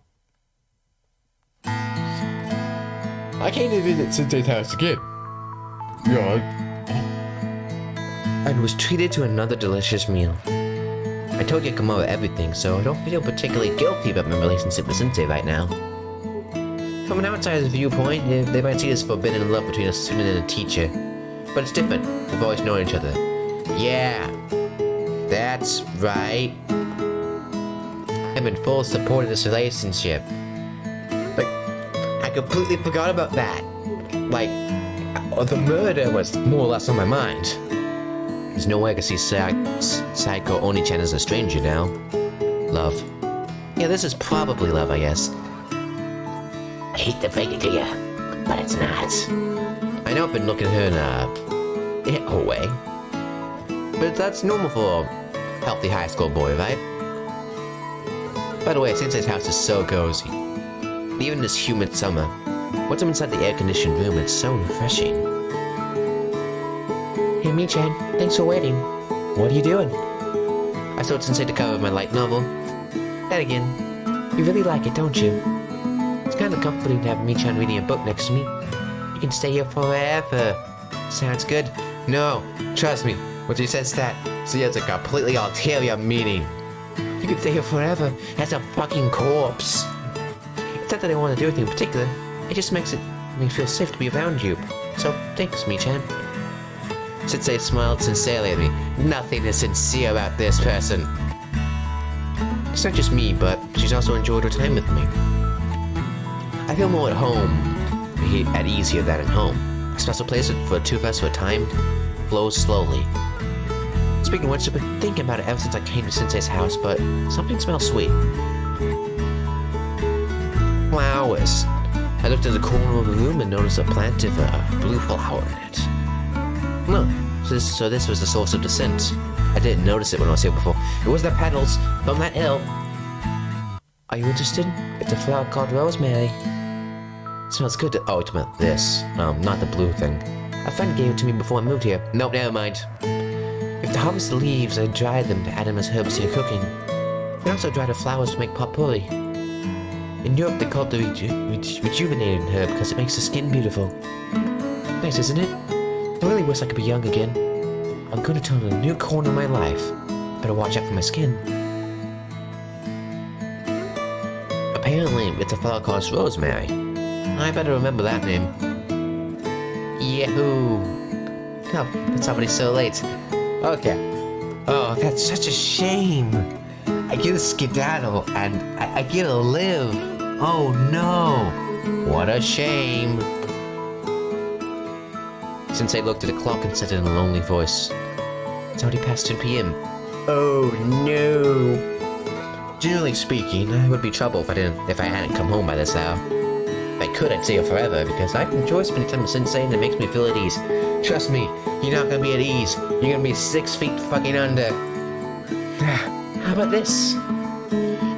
I came to visit Sensei's house again. Yeah. And was treated to another delicious meal. I told Yukimaru everything, so I don't feel particularly guilty about my relationship with Sensei right now. From an outsider's viewpoint, they might see this forbidden love between a student and a teacher. But it's different. We've always known each other. Yeah, that's right. I'm in full support of this relationship. Like, I completely forgot about that. Like, the murder was more or less on my mind. There's no way I can see Saiko Oni-chan as a stranger now. Love. Yeah, this is probably love, I guess. I hate to break it to you, but it's not. I know I've been looking at her in a way. But that's normal for a healthy high school boy, right? By the way, Sensei's house is so cozy. Even this humid summer, Once I'm inside the air-conditioned room, it's so refreshing. Hey, Mii-chan, thanks for waiting. What are you doing? I saw Sensei the cover of my light novel. Then again, you really like it, don't you? It's kind of comforting to have Mii-chan reading a book next to me. You can stay here forever. Sounds good? No, trust me, when she says that, she has a completely ulterior meaning. You can stay here forever as a fucking corpse. It's not that I want to do anything in particular, it just makes me feel safe to be around you. So, thanks, Mii-chan. Sensei smiled sincerely at me. Nothing is sincere about this person. It's not just me, but she's also enjoyed her time with me. I feel more at home, at ease here than at home. A special place for two of us where time flows slowly. Speaking of which, I've been thinking about it ever since I came to Sensei's house, but something smells sweet. Flowers. I looked at the corner of the room and noticed a plant with a blue flower in it. No, so this was the source of the scent. I didn't notice it when I was here before. It was the petals from that hill. Are you interested? It's a flower called rosemary. It smells good. Oh, it's about this. Not the blue thing. A friend gave it to me before I moved here. Nope, never mind. If to harvest the leaves, I dry them to add them as herbs to your cooking. You can also dry the flowers to make potpourri. In Europe, they call it the rejuvenating herb because it makes the skin beautiful. Nice, isn't it? I really wish I could be young again. I'm gonna turn a new corner of my life. Better watch out for my skin. Apparently, it's a flower called rosemary. I better remember that name. Yahoo! Oh, it's already so late. Okay. Oh, that's such a shame. I get to skedaddle and I get to live. Oh no! What a shame. Sensei looked at the clock and said in a lonely voice, "It's already past 2 p.m. Oh no! Generally speaking, I would be trouble if I hadn't come home by this hour. If I could, I'd stay here forever because I enjoy spending time with Sensei and it makes me feel at ease. Trust me, you're not gonna be at ease. You're gonna be 6 feet fucking under. How about this?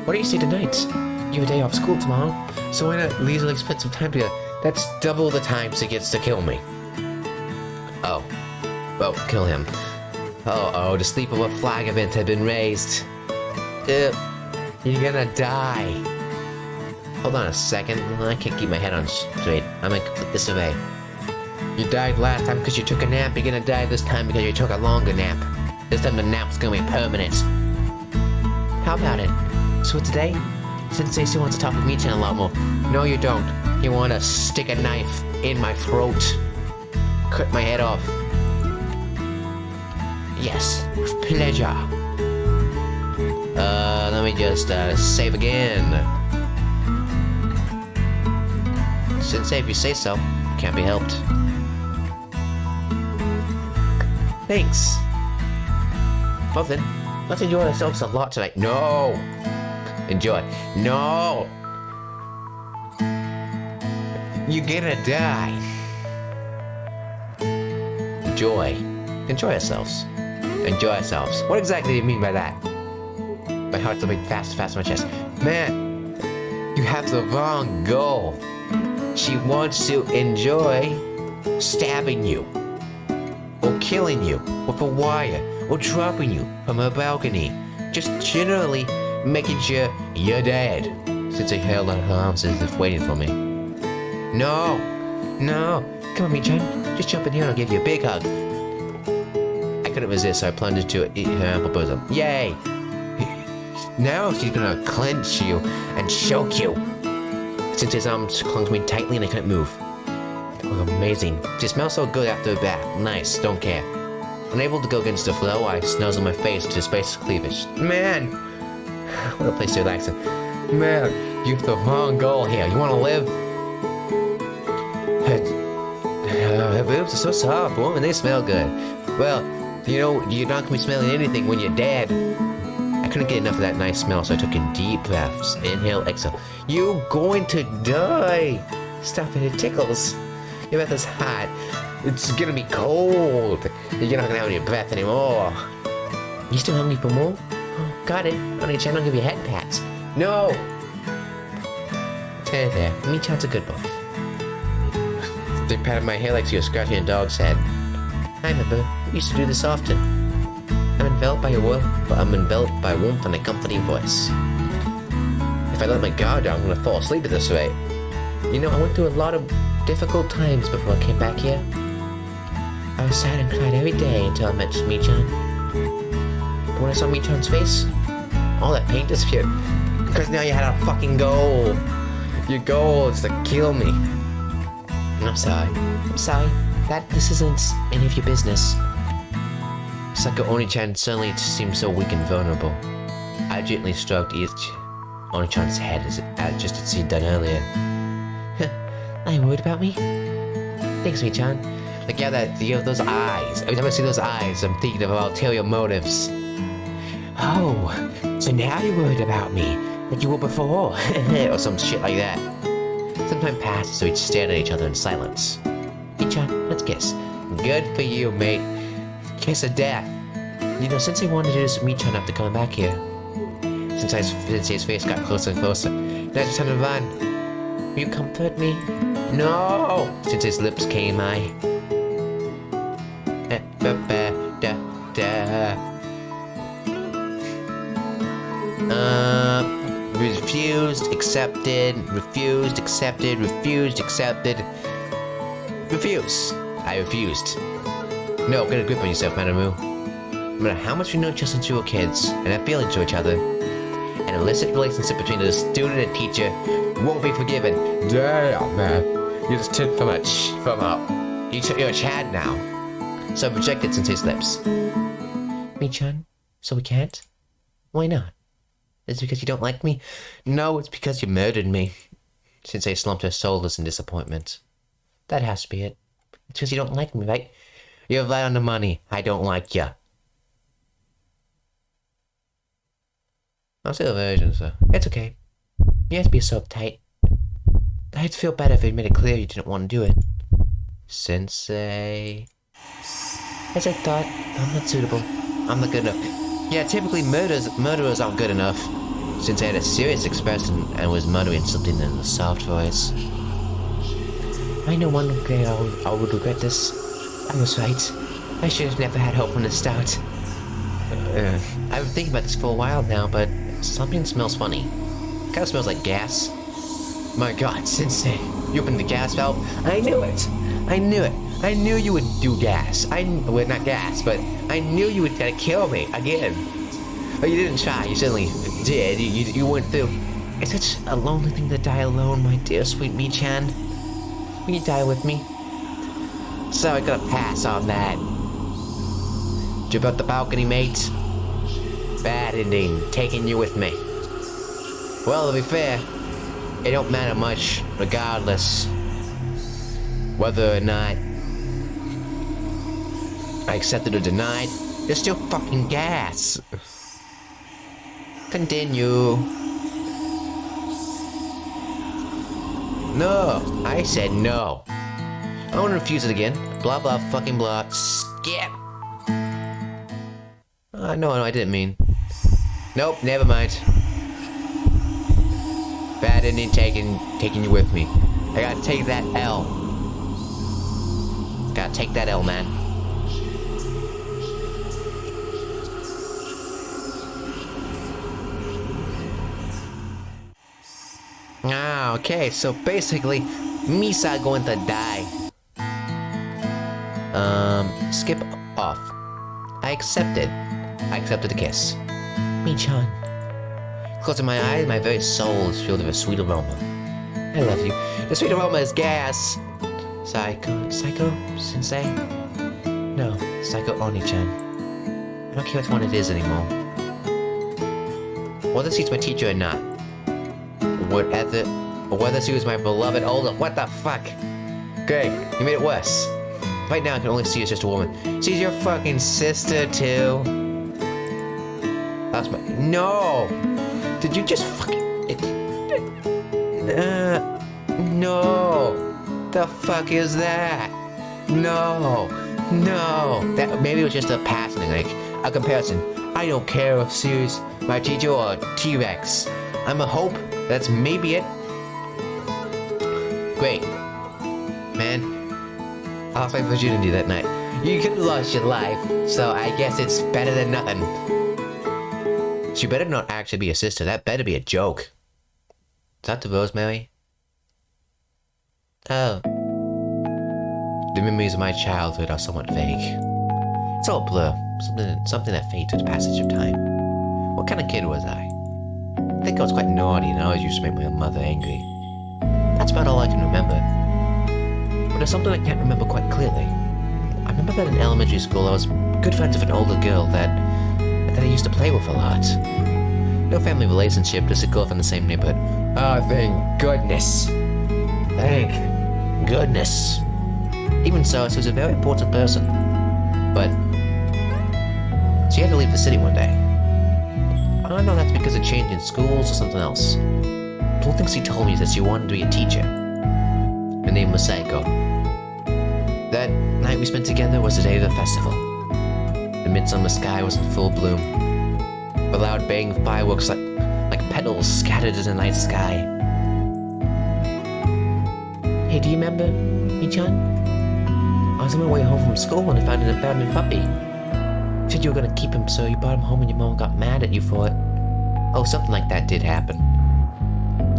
What do you say tonight? You have a day off school tomorrow, so why not leisurely spend some time together? That's double the time she gets to kill me. Oh, kill him. Oh, the sleepover flag event had been raised. You're gonna die. Hold on a second, I can't keep my head on straight. I'm gonna complete the survey. You died last time because you took a nap, you're gonna die this time because you took a longer nap. This time the nap's gonna be permanent. How about it? So today, Sensei still wants to talk with Mii-chan a lot more. No you don't. You wanna stick a knife in my throat. Cut my head off. Yes, with pleasure. Let me just save again. Sensei, if you say so, can't be helped. Thanks. Well then, let's enjoy ourselves a lot tonight. No! Enjoy. No! You're gonna die. Enjoy. Enjoy ourselves. Enjoy ourselves. What exactly do you mean by that? My heart's beating fast in my chest. Man, you have the wrong goal. She wants to enjoy stabbing you, or killing you with a wire, or dropping you from a balcony. Just generally making sure you're dead. Since I held out her arms as if waiting for me. No! Come on, Mii-chan. Just jump in here and I'll give you a big hug. I couldn't resist, so I plunged into her ample bosom. Yay! Now she's gonna clench you and choke you. Since his arms clung to me tightly and I couldn't move. It was amazing. She smells so good after a bath. Nice, don't care. Unable to go against the flow, I snuzzled my face to space cleavage. Man! What a place to relax in. Man, you have the wrong goal here. You wanna live? Her boobs are so soft, woman, they smell good. Well, you know, you're not gonna be smelling anything when you're dead. I couldn't get enough of that nice smell, so I took in deep breaths. Inhale, exhale. You're going to die! Stop it, it tickles. Your breath is hot. It's gonna be cold. You're not gonna have any breath anymore. You still hungry for more? Oh, got it. On your channel, I'll give you head pats. No! There, Mii-chan's a good boy. You patted my hair like you were scratching a dog's head. I remember. We used to do this often. I'm enveloped by your world, but I'm enveloped by warmth and a comforting voice. If I let my guard down, I'm gonna fall asleep at this rate. You know, I went through a lot of difficult times before I came back here. I was sad and cried every day until I met Mii-chan. But when I saw Mii-chan's face, all that pain disappeared. Because now you had a fucking goal. Your goal is to kill me. And I'm sorry. I'm sorry. This isn't any of your business. Psycho Oni-chan suddenly seemed so weak and vulnerable. I gently stroked Oni-chan's head just as he'd done earlier. Are you worried about me? Thanks, Mii-chan. Like, yeah, you have those eyes. Every time I see those eyes, I'm thinking of ulterior motives. Oh, so now you're worried about me, like you were before, or some shit like that. Some time passed, so we stared at each other in silence. Mii-chan, let's kiss. Good for you, mate. Kiss of death. You know, since I wanted to do this with Mii-chan after coming back here, since his face got closer and closer, now I just had to run. Will you comfort me? No! Since his lips came, refused, accepted, refused, accepted, refused, accepted. Refuse. I refused. No, get a grip on yourself, Manamu. No matter how much we know just since we were kids, and have feelings for each other, an illicit relationship between a student and teacher won't be forgiven. Damn, man. You just took from a... You're a Chad now. So I've rejected Sensei's lips. Mii-chan, so we can't? Why not? Is it because you don't like me? No, it's because you murdered me. Sensei slumped her shoulders in disappointment. That has to be it. It's because you don't like me, right? You're right on the money. I don't like ya. I'm still a virgin, so it's okay. You have to be so uptight. I'd feel better if you made it clear you didn't want to do it. Sensei... As I thought, I'm not suitable. I'm not good enough. Yeah, typically murderers aren't good enough. Since I had a serious expression and was muttering something in a soft voice. I know one day I would regret this. I was right. I should have never had hope from the start. I've been thinking about this for a while now, but something smells funny. Kinda smells like gas. My god, Sensei, you opened the gas valve? I knew it! I knew it! I knew you would do gas. Well, not gas, but I knew you would try to kill me again. But you didn't try, you certainly did. You went through. It's such a lonely thing to die alone, my dear sweet Mii-chan. Will you die with me? So I gotta pass on that. Jump out the balcony, mate. Bad ending, taking you with me. Well, to be fair, it don't matter much, regardless. Whether or not I accepted or denied, there's still fucking gas. Continue. No, I said no. I won't refuse it again. Blah blah fucking blah. Skip. No, I didn't mean. Nope, never mind. Bad ending taking you with me. I gotta take that L. Gotta take that L, man. Ah, okay, so basically, Misa going to die. Skip off. I accepted the kiss. Mii-chan. Closing my eyes, my very soul is filled with a sweet aroma. I love you. The sweet aroma is gas. Psycho, Sensei? No, Psycho Oni-chan. I don't care which one it is anymore. Whether she's my teacher or not. Whether she was my beloved older. What the fuck? Greg, you made it worse. Right now I can only see her as just a woman. She's your fucking sister too. That's my... No! Did you just fucking... No! The fuck is that? No! That maybe it was just a passing, like a comparison. I don't care if she's my teacher or T-Rex. I'm a hope. That's maybe it. Great. Man, lost my virginity that night. You could have lost your life, so I guess it's better than nothing. She better not actually be a sister. That better be a joke. Is that the Rosemary? Oh. The memories of my childhood are somewhat vague. It's all a blur. Something that fades with the passage of time. What kind of kid was I? I think I was quite naughty and I always used to make my mother angry. That's about all I can remember. But there's something I can't remember quite clearly. I remember that in elementary school I was good friends with an older girl that I used to play with a lot. No family relationship, just a girl from the same neighborhood. Oh, thank goodness. Thank goodness. Even so, she was a very important person. But she had to leave the city one day. I don't know if that's because of change in schools or something else. The only thing she told me is that she wanted to be a teacher. Her name was Seiko. That night we spent together was the day of the festival. The midsummer sky was in full bloom. The loud bang of fireworks like petals scattered in the night sky. Hey, do you remember me, John? I was on my way home from school when I found an abandoned puppy. You said you were gonna keep him, so you brought him home and your mom got mad at you for it. Oh, something like that did happen.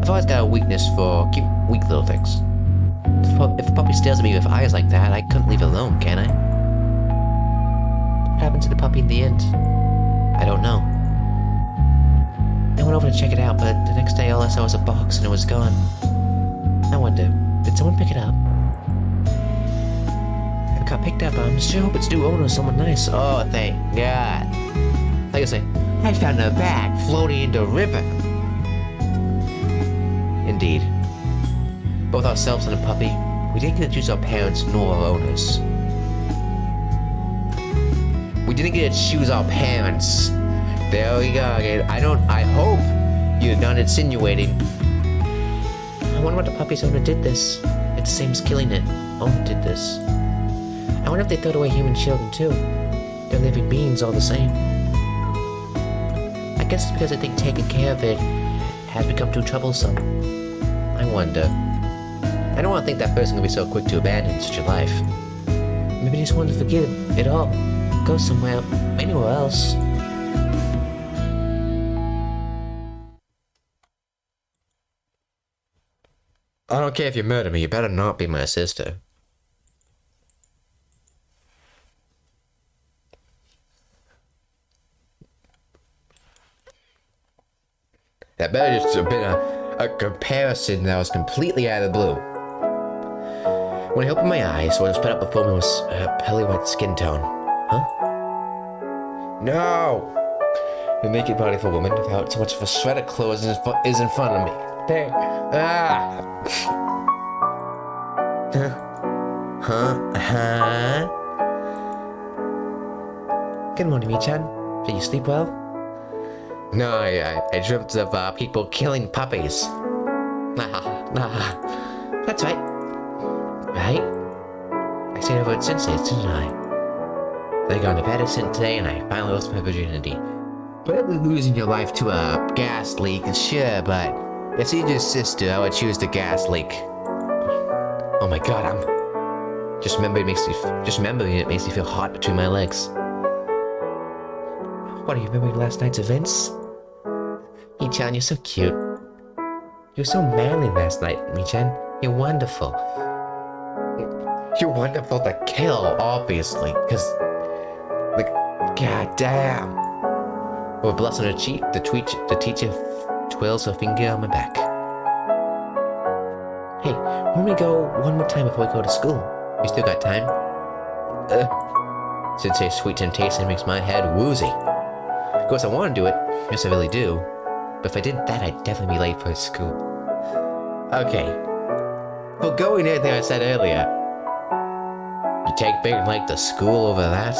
I've always got a weakness for cute, weak little things. If a puppy stares at me with eyes like that, I couldn't leave it alone, can I? What happened to the puppy in the end? I don't know. I went over to check it out, but the next day all I saw was a box and it was gone. I wonder, did someone pick it up? If it got picked up, I'm sure hope its new owner is someone nice. Oh, thank God. Like I say, I found a bag floating in the river. Indeed. Both ourselves and the puppy, we didn't get to choose our parents nor our owners. We didn't get to choose our parents. There we go again. I hope you're not insinuating. I wonder what the puppy's owner did this. It's the same as killing it. Owner did this. I wonder if they throw away human children too. They're living beings all the same. I guess it's because I think taking care of it has become too troublesome. I wonder. I don't want to think that person can be so quick to abandon such a life. Maybe they just want to forget it all. Go somewhere, anywhere else. I don't care if you murder me, you better not be my sister. That better just have been a comparison that was completely out of the blue. When I opened my eyes, what was put up before me was a pearly white skin tone. Huh? No! The naked body of a woman without so much of a shred of clothes is in front of me. Dang. Ah! Good morning, Michan. Did you sleep well? No, I dreamt of people killing puppies. That's right. Right? I stayed over at Sensei's, didn't I? They got a medicine today and I finally lost my virginity. Probably losing your life to a gas leak, sure, but if she's your sister, I would choose the gas leak. Oh my God, just remembering it makes me feel hot between my legs. What, are you remembering last night's events? Michan, you're so cute. You were so manly last night, Michan. You're wonderful. You're wonderful to kill, obviously, because, like, goddamn. With blood on her cheek, the teacher twirls her finger on my back. Hey, why don't we go one more time before we go to school? We still got time. Sensei's sweet temptation makes my head woozy. Of course, I want to do it. Yes, I really do. But if I did that, I'd definitely be late for school. Okay. Forgoing everything I said earlier. You take Big Mike to school over that?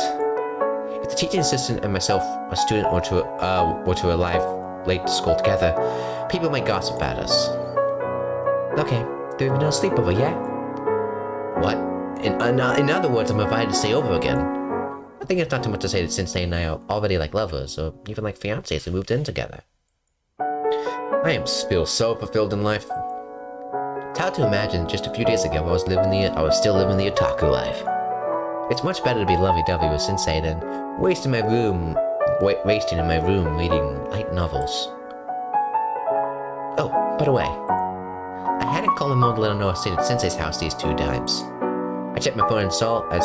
If the teaching assistant and myself, a student, were to arrive late to school together, people might gossip about us. Okay, there'll be no sleepover, yeah? What? In other words, I'm invited to stay over again. I think it's not too much to say that Sensei and I are already like lovers, or even like fiancés who moved in together. I feel so fulfilled in life. hard to imagine just a few days ago I was still living the otaku life. It's much better to be lovey-dovey with Sensei than wasting in my room reading light novels. Oh, by the way, I hadn't called my mom to let her know I stayed at Sensei's house these 2 times. I checked my phone and saw I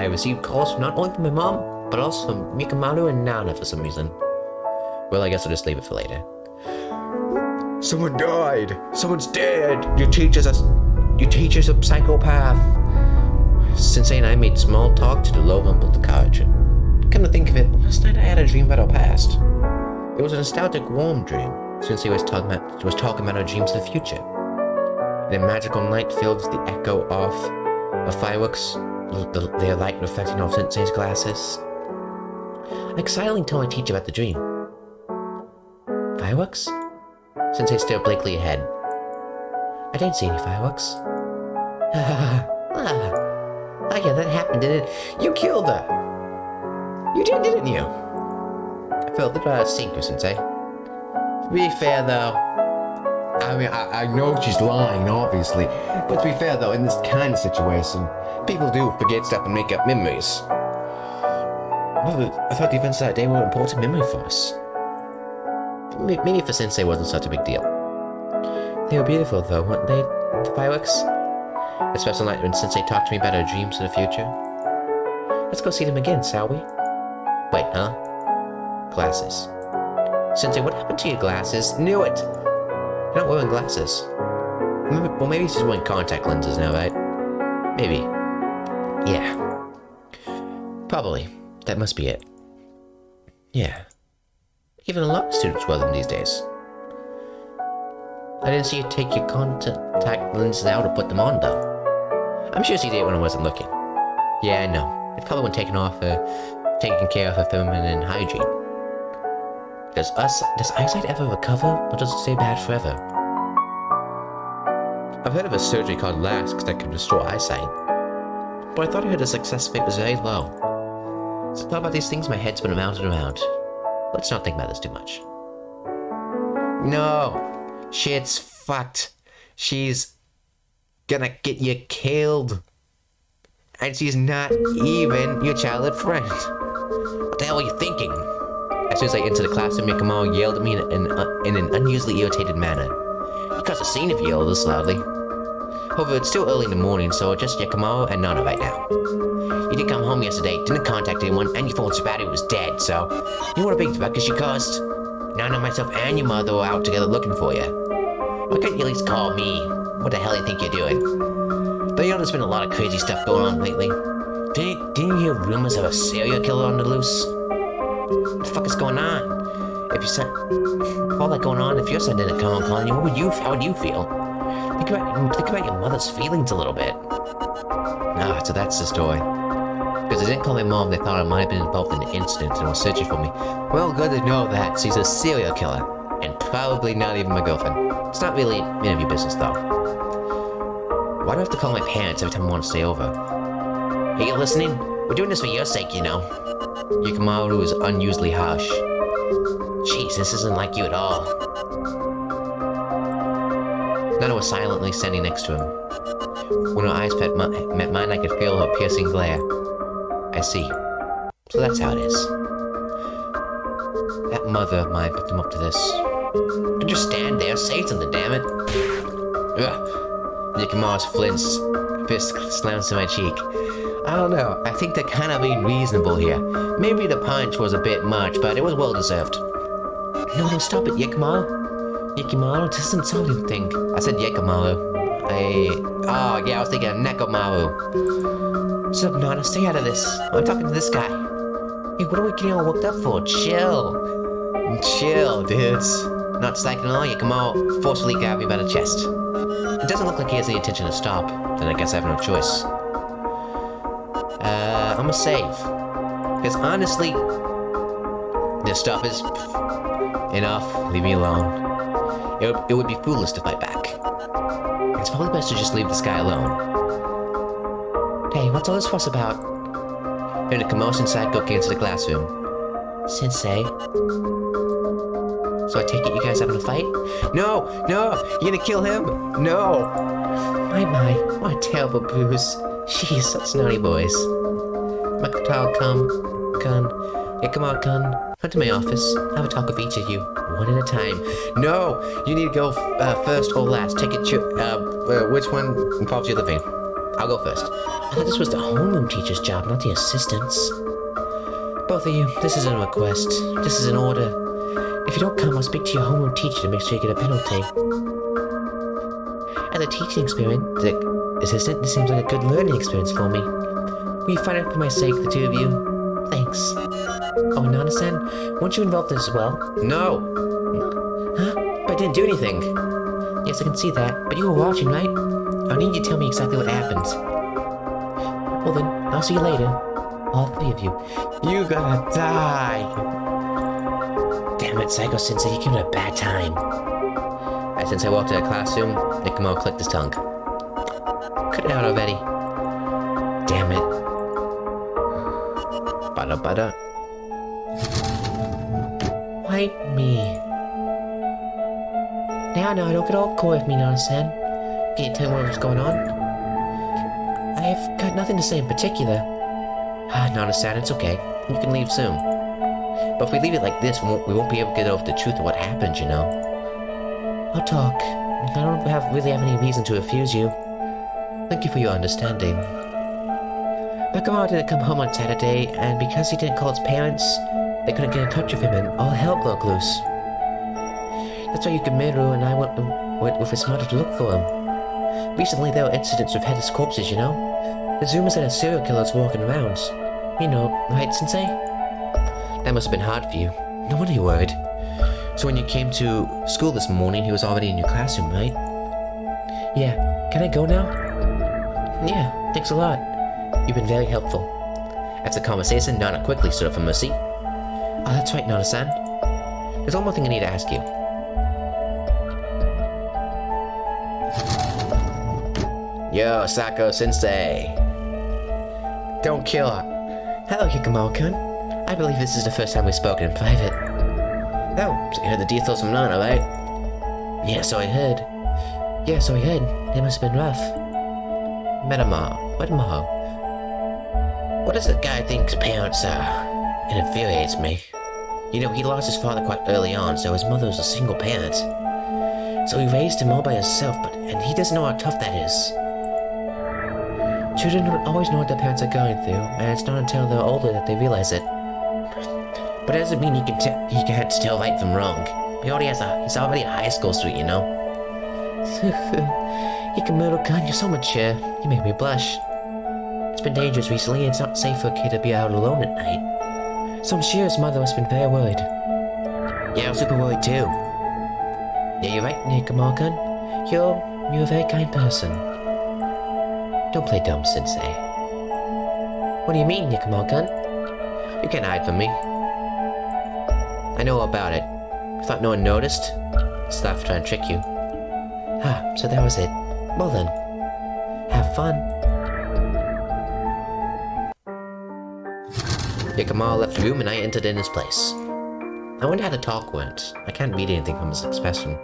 received calls not only from my mom, but also from Mikamaru and Nana for some reason. Well, I guess I'll just leave it for later. Someone died! Someone's dead! Your teacher's a psychopath! Sensei and I made small talk to the low rumbled carriage. Come to think of it, last night I had a dream about our past. It was a nostalgic, warm dream. Sensei was talking about our dreams of the future. In a magical night filled with the echo of fireworks, their light reflecting off Sensei's glasses. I silently told my teacher about the dream. Fireworks? Sensei stared blankly ahead. I didn't see any fireworks. Oh yeah, that happened, didn't it? You killed her! You did, didn't you? I felt a little out of sync with Sensei. To be fair, though, I mean, I know she's lying, obviously. But to be fair, though, in this kind of situation, people do forget stuff and make up memories. Well, I thought the events of that day were an important memory for us. Maybe for Sensei wasn't such a big deal. They were beautiful, though, weren't they? The fireworks? Especially night when Sensei talked to me about our dreams of the future. Let's go see them again, shall we? Wait, huh? Glasses. Sensei, what happened to your glasses? Knew it! You're not wearing glasses. Well, maybe he's just wearing contact lenses now, right? Maybe. Yeah. Probably. That must be it. Yeah. Even a lot of students wear them these days. I didn't see you take your contact lenses out or put them on, though. I'm sure she did when I wasn't looking. Yeah, I know. It's probably when taking care of her feminine hygiene. Does eyesight ever recover, or does it stay bad forever? I've heard of a surgery called LASIK that can restore eyesight. But I thought I heard the success rate was very low. So I thought about these things, my head's been round and around. Let's not think about this too much. No! Shit's fucked. She's gonna get you killed. And she's not even your childhood friend. What the hell are you thinking? As soon as I entered the classroom, Mikamaru yelled at me in an unusually irritated manner. You caused a scene if you yelled this loudly. However, it's still early in the morning, so just Yakamaru and Nana right now. You didn't come home yesterday, didn't contact anyone, and your phone's battery was dead, so you know what a big ruckus you caused? Nana, myself, and your mother were out together looking for you. Why couldn't you at least call me? What the hell do you think you're doing? Though you know there's been a lot of crazy stuff going on lately. Didn't you hear rumors of a serial killer on the loose? What the fuck is going on? If all that going on, if your son didn't come on calling you, how would you feel? Think about your mother's feelings a little bit. Ah, so that's the story. Because I didn't call my mom, they thought I might have been involved in an incident and were searching for me. Well, good to know that she's a serial killer. And probably not even my girlfriend. It's not really any of your business, though. Why do I have to call my parents every time I want to stay over? Hey, you listening? We're doing this for your sake, you know. Yakamaru is unusually harsh. Jeez, this isn't like you at all. Nana was silently standing next to him. When her eyes met mine, I could feel her piercing glare. I see. So that's how it is. That mother of mine put them up to this. Don't just stand there, say something, damn it. Ugh. Yakamaru's fist slams to my cheek. I don't know, I think they're kind of being reasonable here. Maybe the punch was a bit much, but it was well deserved. No, stop it, Yakamaru. Yakamaru doesn't sound anything. I said Yakamaru. I was thinking of Nekomaru. Shut up, Nana, stay out of this. I'm talking to this guy. Hey, what are we getting all worked up for? Chill, dudes. Not slacking at all, Yakamaru forcefully grabbed me by the chest. It doesn't look like he has any intention to stop. Then I guess I have no choice. I'ma save. Because honestly, this stuff is enough. Leave me alone. It would be foolish to fight back. It's probably best to just leave this guy alone. Hey, what's all this fuss about? Hearing a commotion, Saiko came into the classroom. Sensei? So I take it you guys having a fight? No, no, you're gonna kill him? No. My, what a terrible bruise. Jeez, such naughty boys. Makatao, yeah, come on, come to my office. Have a talk with each of you, one at a time. No, you need to go first or last. Take it, which one involves your living? I'll go first. I thought this was the homeroom teacher's job, not the assistant's. Both of you, this isn't a request. This is an order. If you don't come, I'll speak to your homeroom teacher to make sure you get a penalty. As a teaching experience, the assistant, this seems like a good learning experience for me. Will you find out for my sake, the two of you? Thanks. Oh, Nana-san, weren't you involved as well? No. Huh? But I didn't do anything. Yes, I can see that, but you were watching, right? I need you to tell me exactly what happened. Well then, I'll see you later. All three of you. You gotta die! Damn it, Psycho Sensei, you came at a bad time. As since I walked out of the classroom, Nikamo clicked his tongue. Cut it out already. Damn it. Bada. Why me? Now, don't get all coy with me, Nana-san. Can you tell me what's going on? I've got nothing to say in particular. Nana-san, it's okay. You can leave soon. But if we leave it like this, we won't be able to get over the truth of what happened, you know. I'll talk. I don't really have any reason to refuse you. Thank you for your understanding. Bakamo didn't come home on Saturday, and because he didn't call his parents, they couldn't get in touch with him, and all hell broke loose. That's why Yukimiru and I went with his mother to look for him. Recently, there were incidents with headless corpses, you know? There's rumors that a serial killer is walking around. You know, right, Sensei? That must have been hard for you. No wonder you're worried. So when you came to school this morning, he was already in your classroom, right? Yeah. Can I go now? Yeah, thanks a lot. You've been very helpful. After the conversation, Nana quickly stood up from her seat. Oh, that's right, Nana-san. There's one more thing I need to ask you. Yo, Sako Sensei. Don't kill her. Hello, Hikamaro-kun. I believe this is the first time we've spoken in private. Oh, so you heard the details from Nana, right? Yeah, so I heard. It must have been rough. Metamaho. What does the guy think's parents are? It infuriates me. You know, he lost his father quite early on, so his mother was a single parent. So he raised him all by himself, and he doesn't know how tough that is. Children don't always know what their parents are going through, and it's not until they're older that they realize it. But it doesn't mean he can't tell right from wrong. He's already a high school student, you know. Hikamaro-kun, you're so mature. You make me blush. It's been dangerous recently, and it's not safe for a kid to be out alone at night. So I'm sure his mother must have been very worried. Yeah, I'm super worried too. Yeah, you're right, Hikamaro-kun. You're a very kind person. Don't play dumb, Sensei. What do you mean, Hikamaro-kun? You can't hide from me. I know all about it. I thought no one noticed. Stop trying to trick you. So that was it. Well then, have fun. Hikamaro left the room and I entered in his place. I wonder how the talk went. I can't read anything from his expression.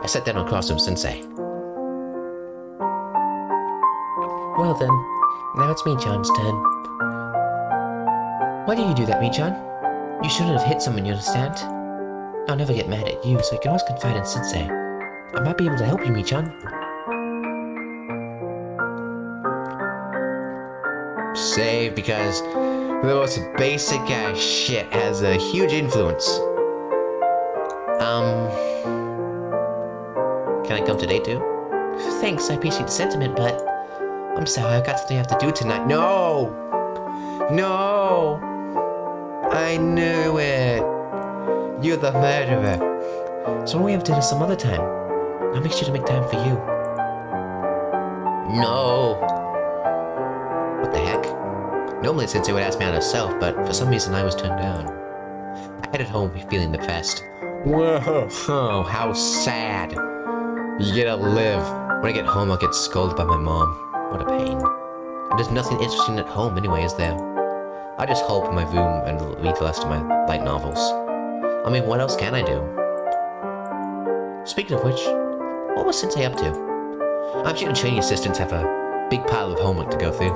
I sat down across from Sensei. Well then, now it's Michan's turn. Why do you do that, Michan? You shouldn't have hit someone, you understand? I'll never get mad at you, so you can always confide in Sensei. I might be able to help you, Michan. Save because the most basic ass shit has a huge influence. Can I come today too? Thanks, I appreciate the sentiment, but I'm sorry, I've got something I have to do tonight. No! No! I knew it! You're the murderer. So why don't we have dinner some other time? I'll make sure to make time for you. No! What the heck? Normally Sensei would ask me out herself, but for some reason I was turned down. I headed home feeling depressed. Whoa! Oh, how sad. You gotta live. When I get home, I'll get scolded by my mom. What a pain. And there's nothing interesting at home anyway, is there? I just hole up in my room and read the rest of my light novels. I mean, what else can I do? Speaking of which, what was Sensei up to? I'm sure the training assistants have a big pile of homework to go through.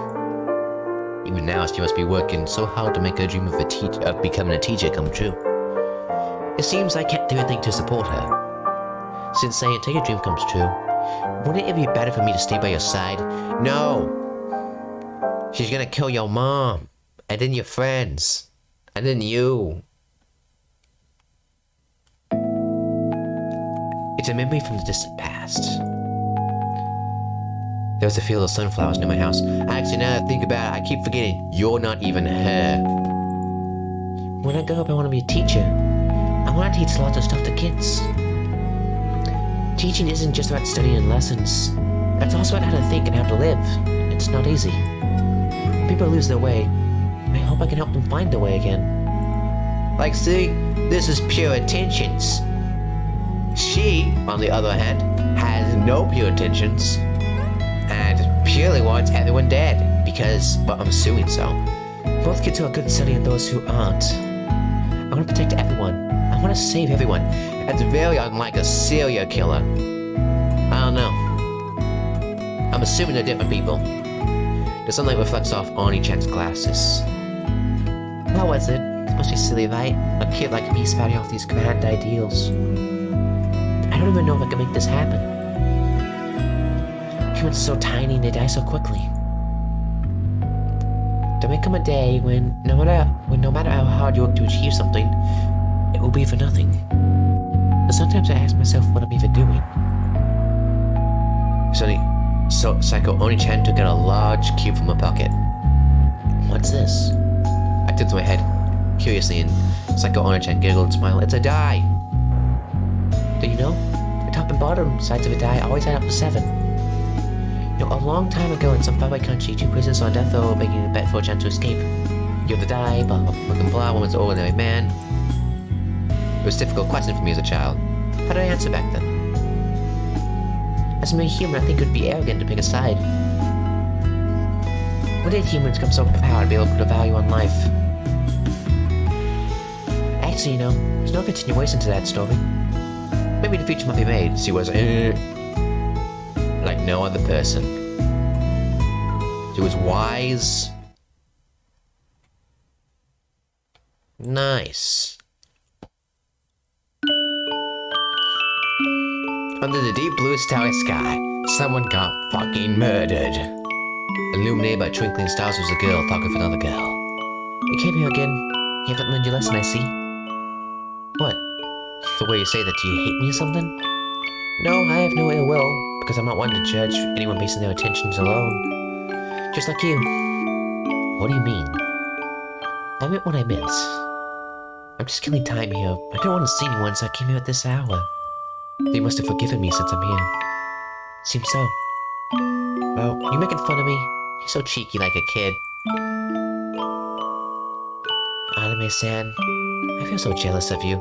Even now, she must be working so hard to make her dream of becoming a teacher come true. It seems I can't do anything to support her. Sensei, until your dream comes true, wouldn't it be better for me to stay by your side? No! She's gonna kill your mom, and then your friends, and then you. It's a memory from the distant past. There was a field of sunflowers near my house. Actually, now that I think about it, I keep forgetting you're not even her. When I grow up, I want to be a teacher. I want to teach lots of stuff to kids. Teaching isn't just about studying lessons. It's also about how to think and how to live. It's not easy. When people lose their way, I hope I can help them find their way again. Like, see, this is pure intentions. She, on the other hand, has no pure intentions. And purely wants everyone dead. Because, well, I'm assuming so. Both kids who are good at studying and those who aren't. I want to protect everyone. I want to save everyone. That's very unlike a serial killer. I don't know. I'm assuming they're different people. The sunlight reflects off Oni-chan's glasses. What was it? It must be silly, right? A kid like me spouting off these grand ideals. I don't even know if I can make this happen. Humans are so tiny and they die so quickly. There may come a day when no matter how hard you work to achieve something, it will be for nothing. But sometimes I ask myself what I'm even doing. So Psycho Oni-chan took out a large cube from her pocket. What's this? I tilted my head curiously and Psycho Oni-chan giggled and smiled. It's a die! Do you know? The top and bottom sides of a die always add up to 7. You know, a long time ago in some faraway country, 2 prisoners on death row were making a bet for a chance to escape. You're the die, blah blah blah blah, one was an ordinary man. It was a difficult question for me as a child. How did I answer back then? As a mere human, I think it would be arrogant to pick a side. When did humans become so proud to be able to put a value on life? Actually, you know, there's no continuation to that story. Maybe the future might be made. She was like no other person. She was wise. Nice. Under the deep blue starry sky, someone got fucking murdered. Illuminated by twinkling stars was a girl talking with another girl. You came here again. You haven't learned your lesson, I see. What? The way you say that, do you hate me or something? No, I have no ill will, because I'm not one to judge anyone based on their intentions alone. Just like you. What do you mean? I meant what I meant. I'm just killing time here. I don't want to see anyone, so I came here at this hour. They must have forgiven me since I'm here. Seems so. Well, you making fun of me? You're so cheeky like a kid. Anime-san, I feel so jealous of you.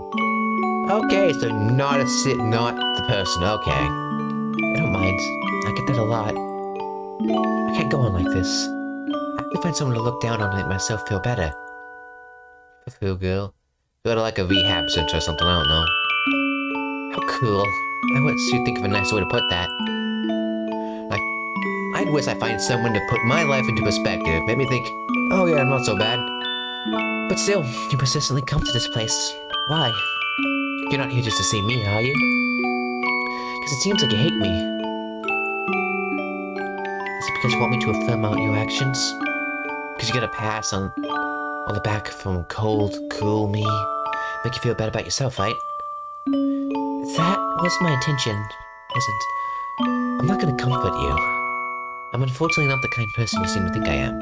Okay, so not the person, okay. I don't mind. I get that a lot. I can't go on like this. I have to find someone to look down on to make myself feel better. Feel girl. Go to like a rehab center or something, I don't know. How cool. I want you to think of a nice way to put that. Like, I'd wish I find someone to put my life into perspective. Make me think, oh yeah, I'm not so bad. But still, you persistently come to this place. Why? You're not here just to see me, are you? Because it seems like you hate me. Is it because you want me to affirm out your actions? Because you get a pass on the back from cold, cool me? Make you feel bad about yourself, right? That was my intention, wasn't. I'm not gonna comfort you. I'm unfortunately not the kind of person you seem to think I am.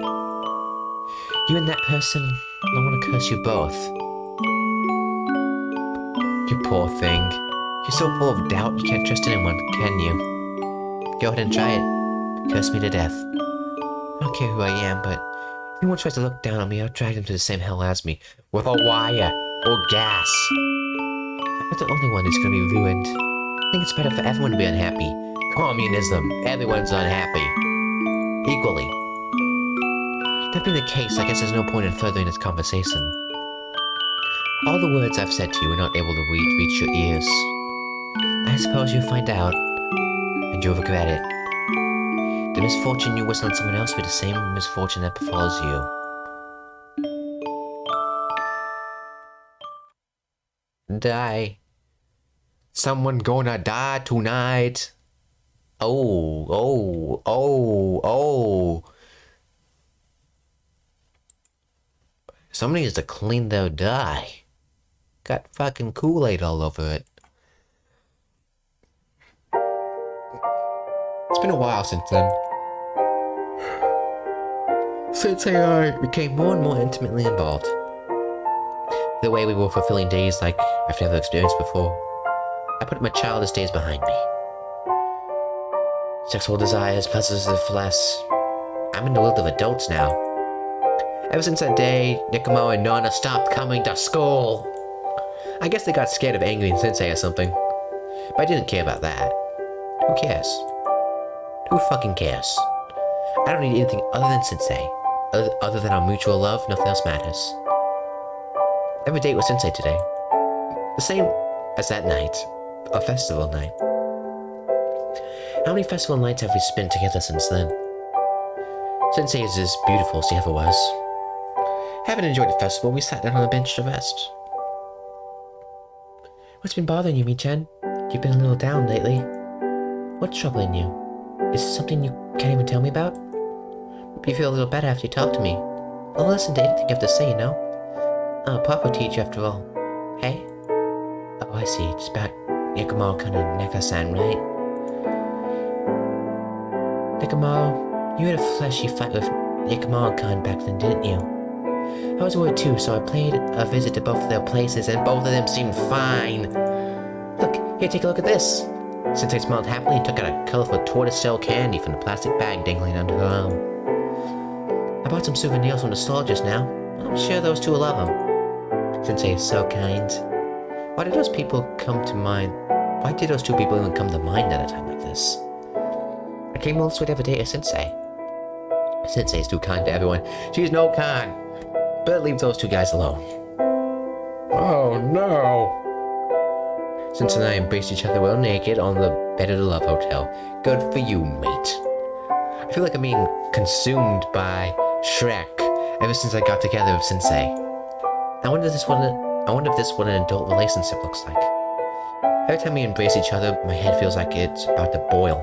You and that person, I want to curse you both. You poor thing. You're so full of doubt you can't trust anyone, can you? Go ahead and try it. Curse me to death. I don't care who I am, but if anyone tries to look down on me, I'll drag them to the same hell as me. With a wire. Or gas. I'm not the only one who's gonna be ruined. I think it's better for everyone to be unhappy. Communism. Everyone's unhappy. Equally. That being the case, I guess there's no point in furthering this conversation. All the words I've said to you are not able to reach your ears. I suppose you'll find out, and you'll regret it. The misfortune you wish on someone else will be the same misfortune that befalls you. Die. Someone gonna die tonight. Oh. Somebody needs to clean their dye. Got fucking Kool-Aid all over it. It's been a while since then. Sensei and I became more and more intimately involved. The way we were fulfilling days like I've never experienced before. I put my childish days behind me. Sexual desires, pleasures of the flesh. I'm in the world of adults now. Ever since that day, Nekomaru and Nana stopped coming to school. I guess they got scared of angry Sensei or something. But I didn't care about that. Who cares? Who fucking cares? I don't need anything other than Sensei. Other than our mutual love, nothing else matters. I have a date with Sensei today. The same as that night. A festival night. How many festival nights have we spent together since then? Sensei is as beautiful as he ever was. Having enjoyed the festival, we sat down on a bench to rest. What's been bothering you, Mi-chan? You've been a little down lately. What's troubling you? Is it something you can't even tell me about? You feel a little better after you talk to me. I'll listen to anything you have to say, you know? I'm a proper teacher after all. Hey? Oh, I see. It's about Nekomaru-kun and Neka-san, right? Nekomaru, you had a fleshy fight with Nekomaru-kun back then, didn't you? I was worried too, so I paid a visit to both of their places, and both of them seemed fine. Look, here, take a look at this. Sensei smiled happily and took out a colorful tortoise-shell candy from the plastic bag dangling under her arm. I bought some souvenirs from the store just now. I'm sure those two will love them. Sensei is so kind. Why did those people come to mind? Why did those two people even come to mind at a time like this? I came all this way to have a date with Sensei. Sensei is too kind to everyone. She's no kind. Better leave those two guys alone. Oh no! Sensei and I embraced each other well naked on the bed of the Love Hotel. Good for you, mate. I feel like I'm being consumed by Shrek ever since I got together with Sensei. I wonder if this what an adult relationship looks like. Every time we embrace each other, my head feels like it's about to boil.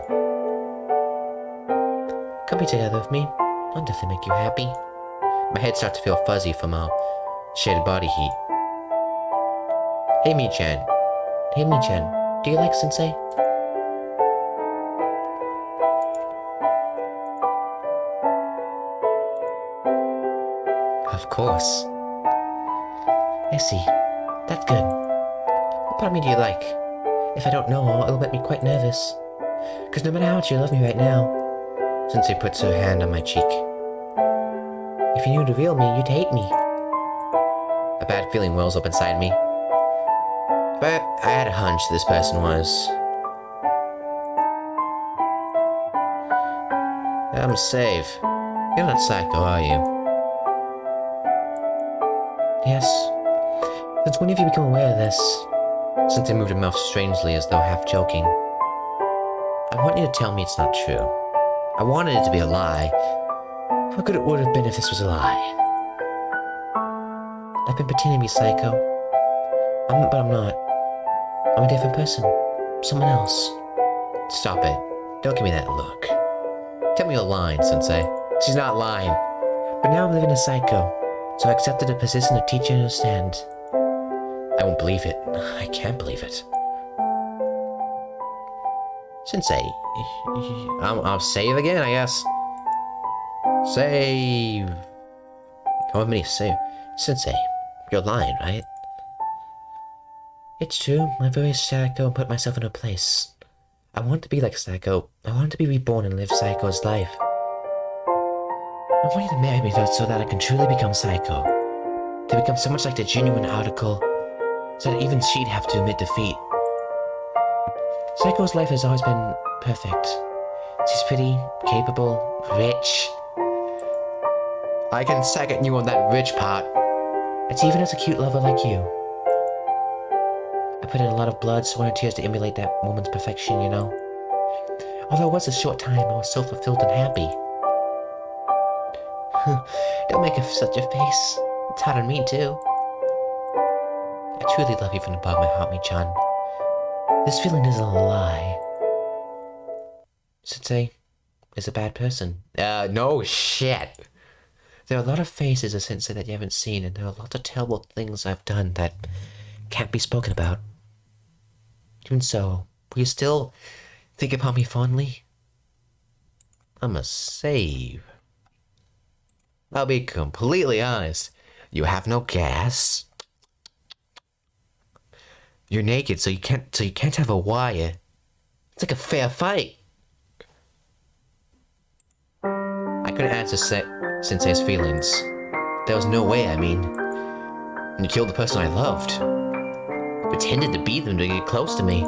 Come be together with me. I'll definitely make you happy. My head starts to feel fuzzy from our shared body heat. Hey, Mi-chan. Hey, Mi-chan. Do you like Sensei? Of course. I see. That's good. What part of me do you like? If I don't know, it'll make me quite nervous. Because no matter how much you love me right now, Sensei puts her hand on my cheek. If you knew the real me, you'd hate me. A bad feeling wells up inside me. But I had a hunch this person was. I'm safe. You're not psycho, are you? Yes. Since when have you become aware of this? Sensei moved her mouth strangely as though half joking. I want you to tell me it's not true. I wanted it to be a lie. How good it would have been if this was a lie. I've been pretending to be psycho. But I'm not. I'm a different person. Someone else. Stop it. Don't give me that look. Tell me you're lying, Sensei. She's not lying. But now I'm living as psycho, so I accepted the position of teacher and understand. I won't believe it. I can't believe it. Sensei, I'll save again, I guess. Save. How many save? Sensei, you're lying, right? It's true. I'm very psycho and put myself in her place. I want to be like Psycho. I want to be reborn and live Psycho's life. I want you to marry me so that I can truly become Psycho. To become so much like the genuine article, so that even she'd have to admit defeat. Psycho's life has always been perfect. She's pretty, capable, rich. I can second you on that rich part. It's even as a cute lover like you. I put in a lot of blood, sweat, and tears to emulate that woman's perfection, you know? Although it was a short time, I was so fulfilled and happy. Don't make such a face. It's hard on me, too. I truly love you from the bottom of my heart, Mi-chan. This feeling isn't a lie. Sensei is a bad person. No shit. There are a lot of faces of Sensei that you haven't seen, and there are lots of terrible things I've done that can't be spoken about. Even so, will you still think upon me fondly? I'm a save. I'll be completely honest. You have no gas. You're naked, so you can't have a wire. It's like a fair fight. I couldn't answer Sensei's feelings. There was no way, I mean. And you killed the person I loved. Pretended to beat them to get close to me.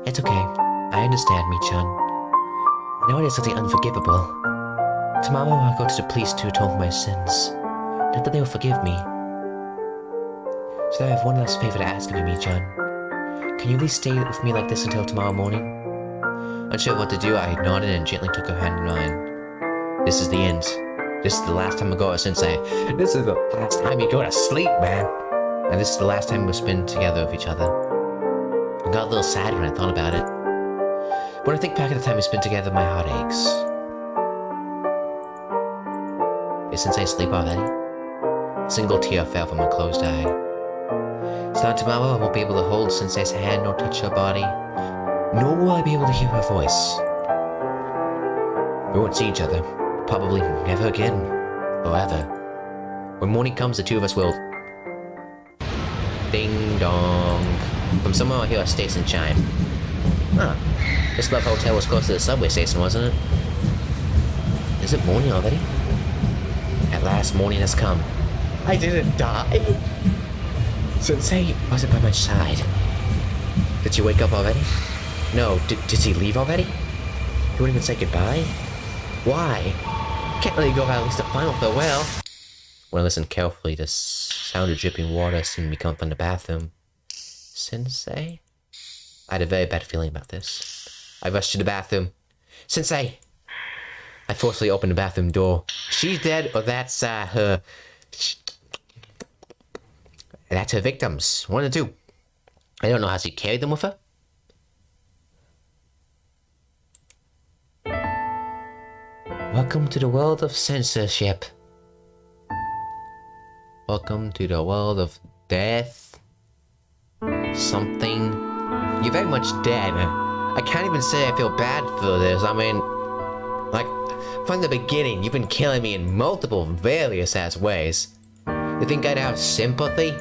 It's okay. I understand, Mi-chan. I know it is something unforgivable. Tomorrow I'll go to the police to atone for my sins. Not that they will forgive me. So I have one last favor to ask of you, Mi-chan. Can you at least stay with me like this until tomorrow morning? Unsure what to do, I nodded and gently took her hand in mine. This is the end. This is the last time I go to Sensei. This is the last time you go to sleep, man. And this is the last time we'll spend together with each other. I got a little sad when I thought about it. When I think back at the time we spent together, my heart aches. Is Sensei asleep already? A single tear fell from my closed eye. So now tomorrow I won't be able to hold Sensei's hand nor touch her body. Nor will I be able to hear her voice. We won't see each other. Probably never again. Forever. When morning comes, the two of us will... Ding dong. From somewhere I hear a station chime. Huh. This love hotel was close to the subway station, wasn't it? Is it morning already? At last, morning has come. I didn't die. Sensei wasn't by my side. Did you wake up already? No, did he leave already? He wouldn't even say goodbye? Why? Can't let you go without at least a final farewell. When I listened carefully, the sound of dripping water seemed to come from the bathroom. Sensei? I had a very bad feeling about this. I rushed to the bathroom. Sensei! I forcefully opened the bathroom door. She's dead, or that's her... That's her victims. One of the two. I don't know how she carried them with her. Welcome to the world of censorship. Welcome to the world of death. Something. You're very much dead. I can't even say I feel bad for this. I mean, like, from the beginning, you've been killing me in multiple various ass ways. You think I'd have sympathy?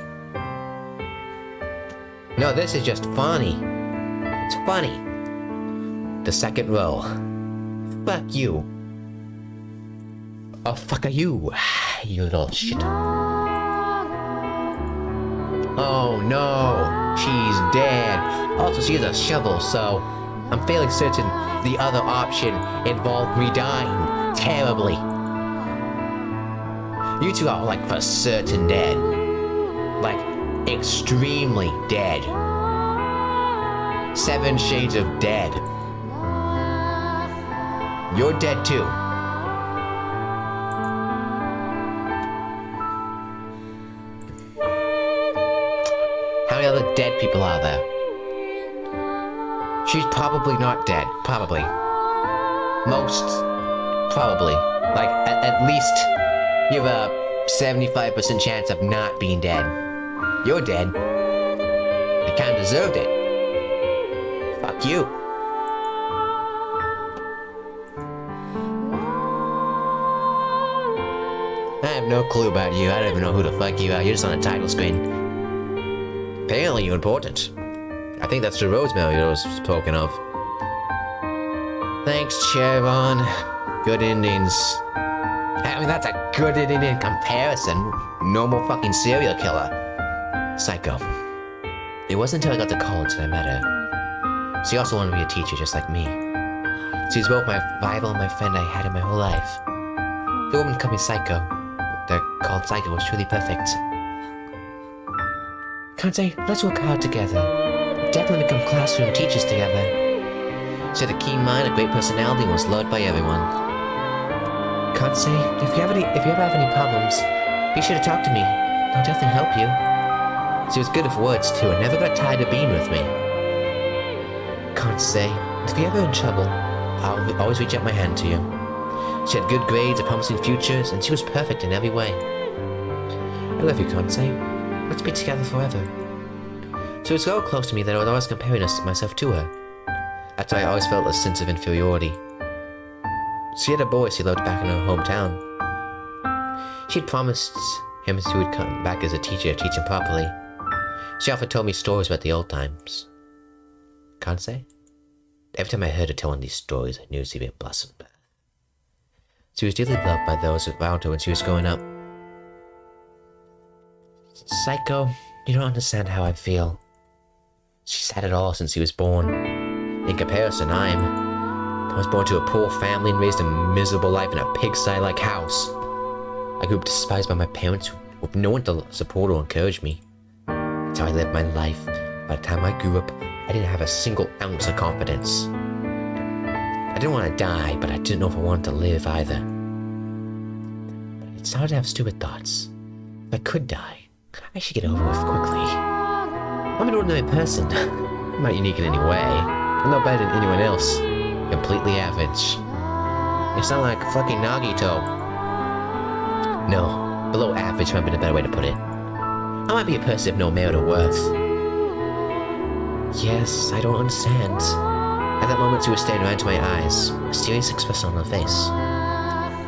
No, this is just funny. It's funny. The second row. Fuck you. Oh, fuck are you, you little shit. Oh no, she's dead. Also, she has a shovel, so I'm fairly certain the other option involved me dying terribly. You two are like for certain dead. Like, extremely dead. 7 shades of dead. You're dead too. How many other dead people are there? She's probably not dead. Probably. Most. Probably. Like, at least you have a 75% chance of not being dead. You're dead. You kinda deserved it. Fuck you. I have no clue about you. I don't even know who the fuck you are. You're just on the title screen. Apparently you're important. I think that's the Rosemary I was spoken of. Thanks, Chevron. Good endings. I mean, that's a good ending in comparison. Normal fucking serial killer. Psycho. It wasn't until I got to college that I met her. She also wanted to be a teacher just like me. She's both my rival and my friend I had in my whole life. The woman called me Psycho. They're called Psycho was truly perfect. Kansei, let's work hard together. Definitely become classroom teachers together. She had a keen mind, a great personality, and was loved by everyone. Kansei, if you ever have any problems, be sure to talk to me. I'll definitely help you. She was good with words too, and never got tired of being with me. Kansei, if you're ever in trouble, I'll always reach out my hand to you. She had good grades, a promising futures, and she was perfect in every way. I love you, Kansei. Let's be together forever. She was so close to me that I was always comparing myself to her. That's why I always felt a sense of inferiority. She had a boy she loved back in her hometown. She had promised him she would come back as a teacher, teach him properly. She often told me stories about the old times. Kansei? Every time I heard her telling these stories, I knew she'd be a blossom. She was dearly loved by those around her when she was growing up. Saiko, you don't understand how I feel. She's had it all since she was born. In comparison, I was born to a poor family and raised a miserable life in a pigsty-like house. I grew up despised by my parents with no one to support or encourage me. That's how I lived my life. By the time I grew up, I didn't have a single ounce of confidence. I didn't want to die, but I didn't know if I wanted to live either. But it started to have stupid thoughts. If I could die, I should get over with quickly. I'm an ordinary person. I'm not unique in any way. I'm not better than anyone else. Completely average. You sound like fucking Nagito. No, below average might be the better way to put it. I might be a person of no merit or worth. Yes, I don't understand. At that moment, she was staring right into my eyes, a serious expression on her face.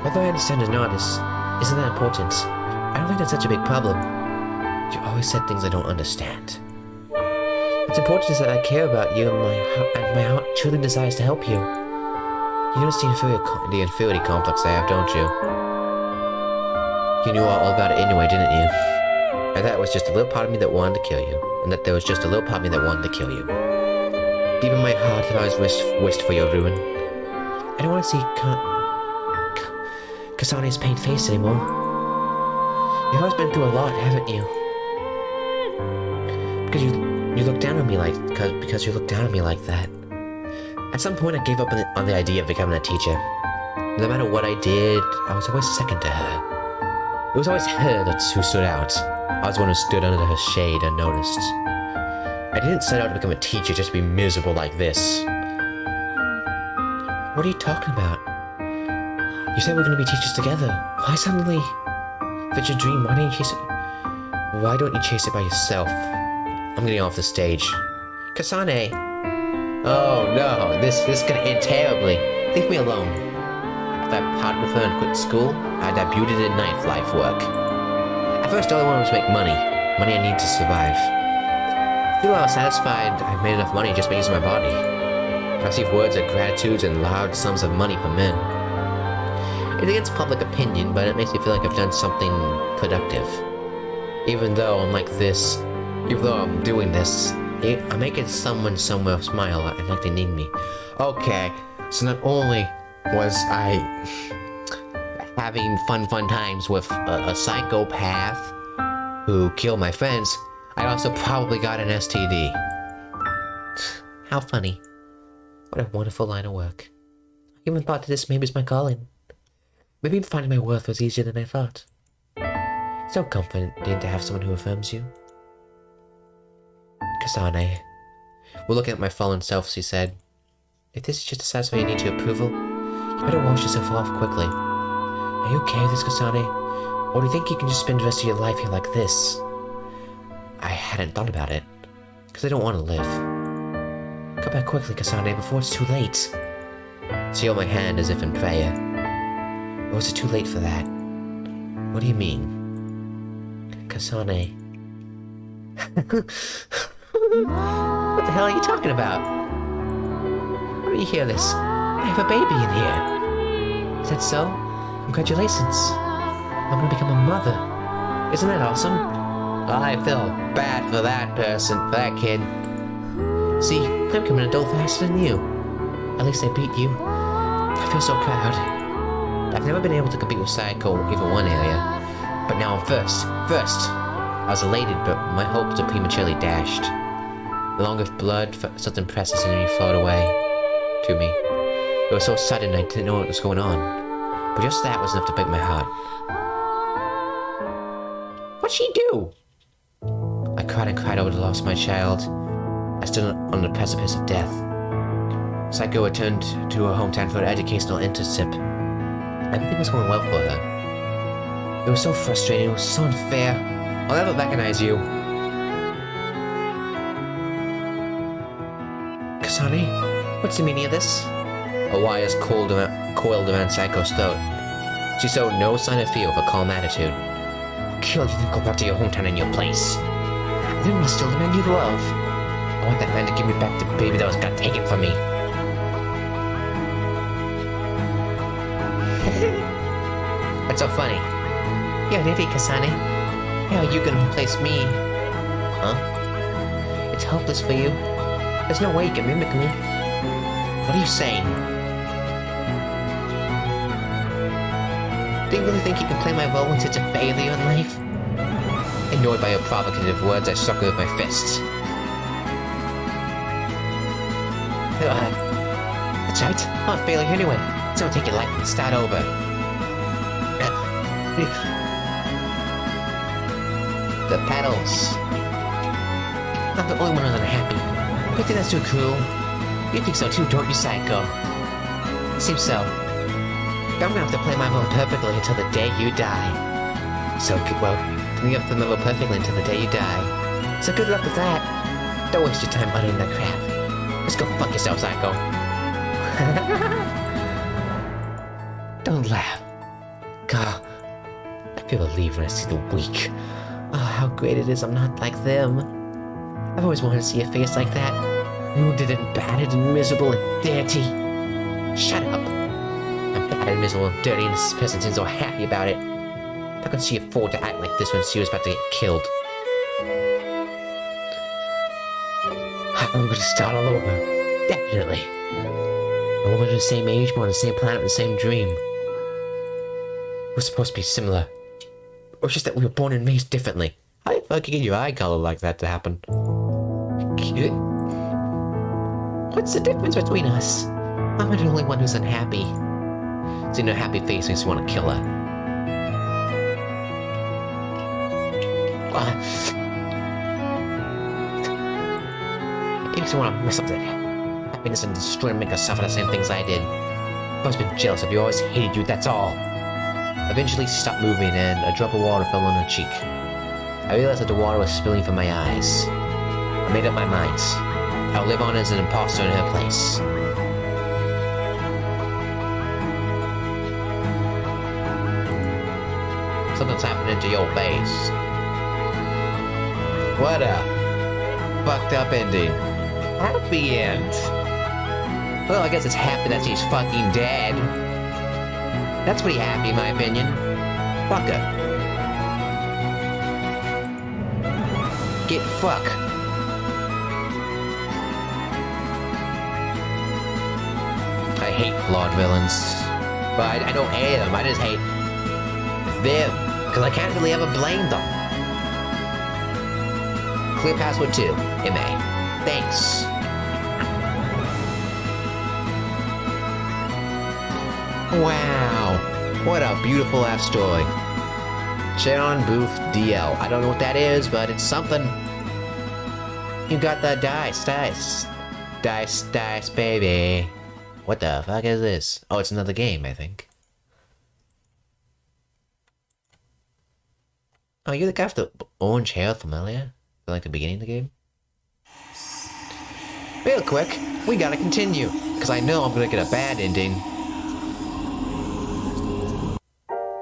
Whether I understand or not isn't that important. I don't think that's such a big problem. You always said things I don't understand. What's important is that I care about you, and my heart truly desires to help you. You notice the inferiority complex I have, don't you? You knew all about it anyway, didn't you? And that was just a little part of me that wanted to kill you, and that there was just a little part of me that wanted to kill you. Even my heart had always wished for your ruin. I don't want to see Kasane's pained face anymore. You've always been through a lot, haven't you? Because you look down on me because you look down on me like that. At some point, I gave up on the idea of becoming a teacher. No matter what I did, I was always second to her. It was always her who stood out. I was the one who stood under her shade unnoticed. I didn't set out to become a teacher just to be miserable like this. What are you talking about? You said we're going to be teachers together. Why suddenly? If it's your dream, why don't you chase it? Why don't you chase it by yourself? I'm getting off the stage. Kasane! Oh no, this could end terribly. Leave me alone. If I parted with her and quit school, I debuted in life work. At first, all I wanted was to make money. Money I need to survive. Still, I was satisfied I made enough money just by using my body. I received words of gratitude and large sums of money from men. It's against public opinion, but it makes me feel like I've done something productive. Even though I'm doing this, I'm making someone somewhere smile and like they need me. Okay, so not only was I having fun times with a psychopath who killed my friends, I also probably got an STD. How funny. What a wonderful line of work. I even thought that this maybe is my calling. Maybe finding my worth was easier than I thought. It's so comforting to have someone who affirms you. Kasane. We're looking at my fallen self, she said. If this is just to satisfy your need to approval, you better wash yourself off quickly. Are you okay with this, Kasane? Or do you think you can just spend the rest of your life here like this? I hadn't thought about it, because I don't want to live. Come back quickly, Kasane, before it's too late. She held my hand as if in prayer. Or was it too late for that? What do you mean? Kasane. What the hell are you talking about? Why don't you hear this? I have a baby in here. Is that so? Congratulations. I'm gonna become a mother. Isn't that awesome? I feel bad for that kid. See, I'm becoming an adult faster than you. At least I beat you. I feel so proud. I've never been able to compete with Saiko in even one area. But now I'm first. I was elated, but my hopes were prematurely dashed. Along with blood, something precious in me flowed away to me. It was so sudden I didn't know what was going on. But just that was enough to break my heart. What'd she do? I cried and cried over the loss of my child. I stood on the precipice of death. Psycho returned to her hometown for an educational internship. Everything was going well for her. It was so frustrating, it was so unfair. I'll never recognize you. Kasane, what's the meaning of this? A wires coiled around Psycho's throat. She showed no sign of fear with a calm attitude. I'll kill you, then go back to your hometown and your place. Then we still demand you love. I want that man to give me back the baby that was got taken from me. What's so funny? You're an idiot, Kasane. How are you gonna replace me? Huh? It's hopeless for you. There's no way you can mimic me. What are you saying? Do you really think you can play my role in such a failure in life? Annoyed by your provocative words, I struck her with my fists. That's right. I'm a failure anyway. So take your life and start over. The petals. I'm the only one who's unhappy. You think that's too cruel? You think so too, don't you, Psycho? Seems so. But I'm gonna have to play my role perfectly until the day you die. So, well, you have to play my role perfectly until the day you die. So good luck with that. Don't waste your time uttering that crap. Just go fuck yourself, Psycho. Don't laugh. God, I feel relieved when I see the weak. Oh, how great it is I'm not like them. I've always wanted to see a face like that. Wounded and battered and miserable and dirty. Shut up. I'm battered, miserable, and dirty, and this person seems so happy about it. How could she afford to act like this when she was about to get killed? I'm gonna start all over. Definitely. A woman of the same age, born on the same planet, with the same dream. We're supposed to be similar. Or just that we were born and raised differently. How the fuck you get your eye color like that to happen? What's the difference between us? I'm the only one who's unhappy. Seeing her happy face makes me want to kill her. It makes me want to mess up that happiness and destroy and make her suffer the same things I did. I've always been jealous of you, always hated you, that's all. Eventually she stopped moving and a drop of water fell on her cheek. I realized that the water was spilling from my eyes. I made up my mind. I'll live on as an imposter in her place. Something's happening to your face. What a fucked up ending. Happy end. Well, I guess it's happy that she's fucking dead. That's pretty happy, in my opinion. Fuck her. Get fuck. I hate flawed villains. But I don't hate them, I just hate them. Because I can't really ever blame them. Clear password 2, MA. Thanks. Wow. What a beautiful ass story. Sharon Booth DL. I don't know what that is, but it's something. You got the dice, baby. What the fuck is this? Oh, it's another game, I think. Oh, you're the guy with the orange hair, familiar? From like the beginning of the game? Real quick, we gotta continue, because I know I'm gonna get a bad ending.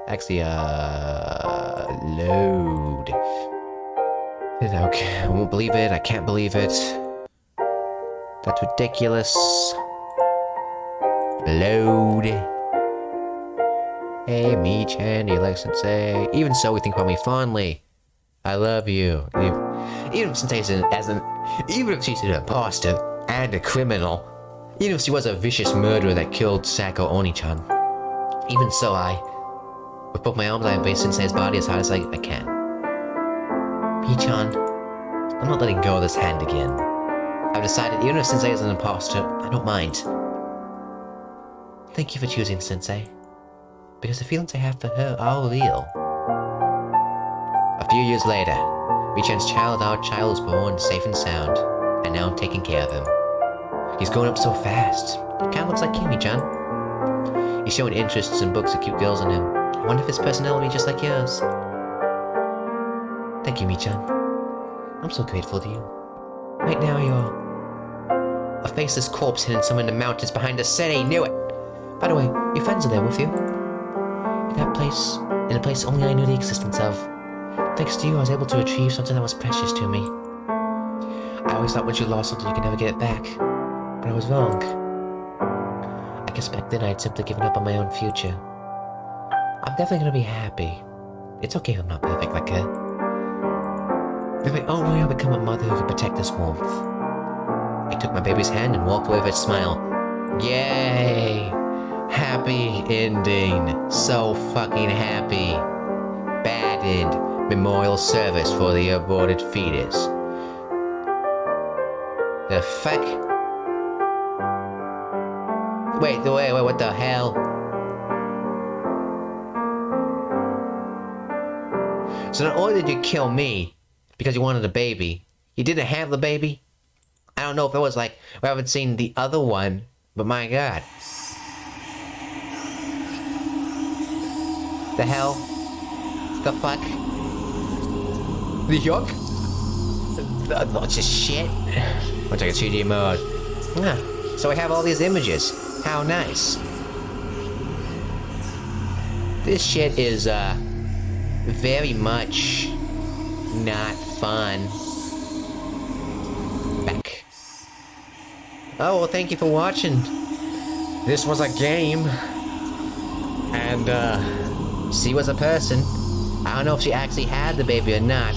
Actually, load. Okay, I won't believe it, I can't believe it. That's ridiculous. Load. Hey, me, Chandy, likes to say. Even so, we think about me fondly. I love you. Even if she's an imposter and a criminal, even if she was a vicious murderer that killed Sako Oni-chan, even so, with both my arms, I embrace Sensei's body as hard as I can. Mii-chan, I'm not letting go of this hand again. I've decided even if Sensei is an imposter, I don't mind. Thank you for choosing Sensei, because the feelings I have for her are real. A few years later, Mii-chan's our child was born safe and sound, and now I'm taking care of him. He's growing up so fast. It kinda looks like you, Mii-chan. He's showing interests in books with cute girls in him. I wonder if his personality is just like yours. Thank you, Mii-chan. I'm so grateful to you. Right now, you're a faceless corpse hidden somewhere in the mountains behind the city. Knew it! By the way, your friends are there with you. In a place only I knew the existence of. Thanks to you, I was able to retrieve something that was precious to me. I always thought once you lost something, you could never get it back. But I was wrong. I guess back then I had simply given up on my own future. I'm definitely gonna be happy. It's okay if I'm not perfect like her. In my own way, I'll become a mother who can protect this warmth. I took my baby's hand and walked away with a smile. Yay! Happy ending. So fucking happy. Bad end. Memorial service for the aborted fetus. The fuck? Wait, what the hell? So not only did you kill me because you wanted a baby, you didn't have the baby? I don't know if it was like, we haven't seen the other one, but my god. The hell? The fuck? The yuck? Not just shit. Looks like a 2D mode. Ah, so I have all these images. How nice. This shit is, very much not fun. Back. Oh, well, thank you for watching. This was a game. And, she was a person. I don't know if she actually had the baby or not.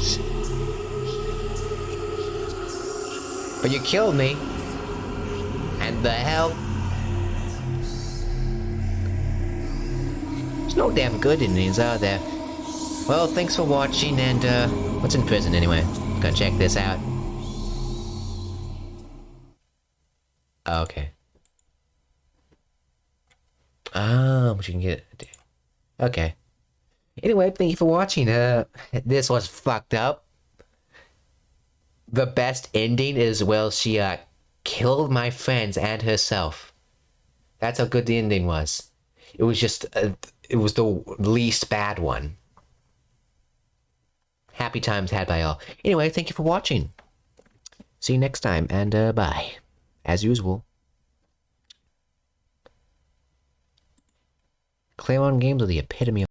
But you killed me. And the hell? There's no damn good endings, are there? Well, thanks for watching, and, what's in prison anyway? Gonna check this out. Okay. But you can get it. Okay. Anyway, thank you for watching. This was fucked up. The best ending is, well, she, killed my friends and herself. That's how good the ending was. It was just, it was the least bad one. Happy times had by all. Anyway, thank you for watching. See you next time, and, bye. As usual. Claymon games are the epitome of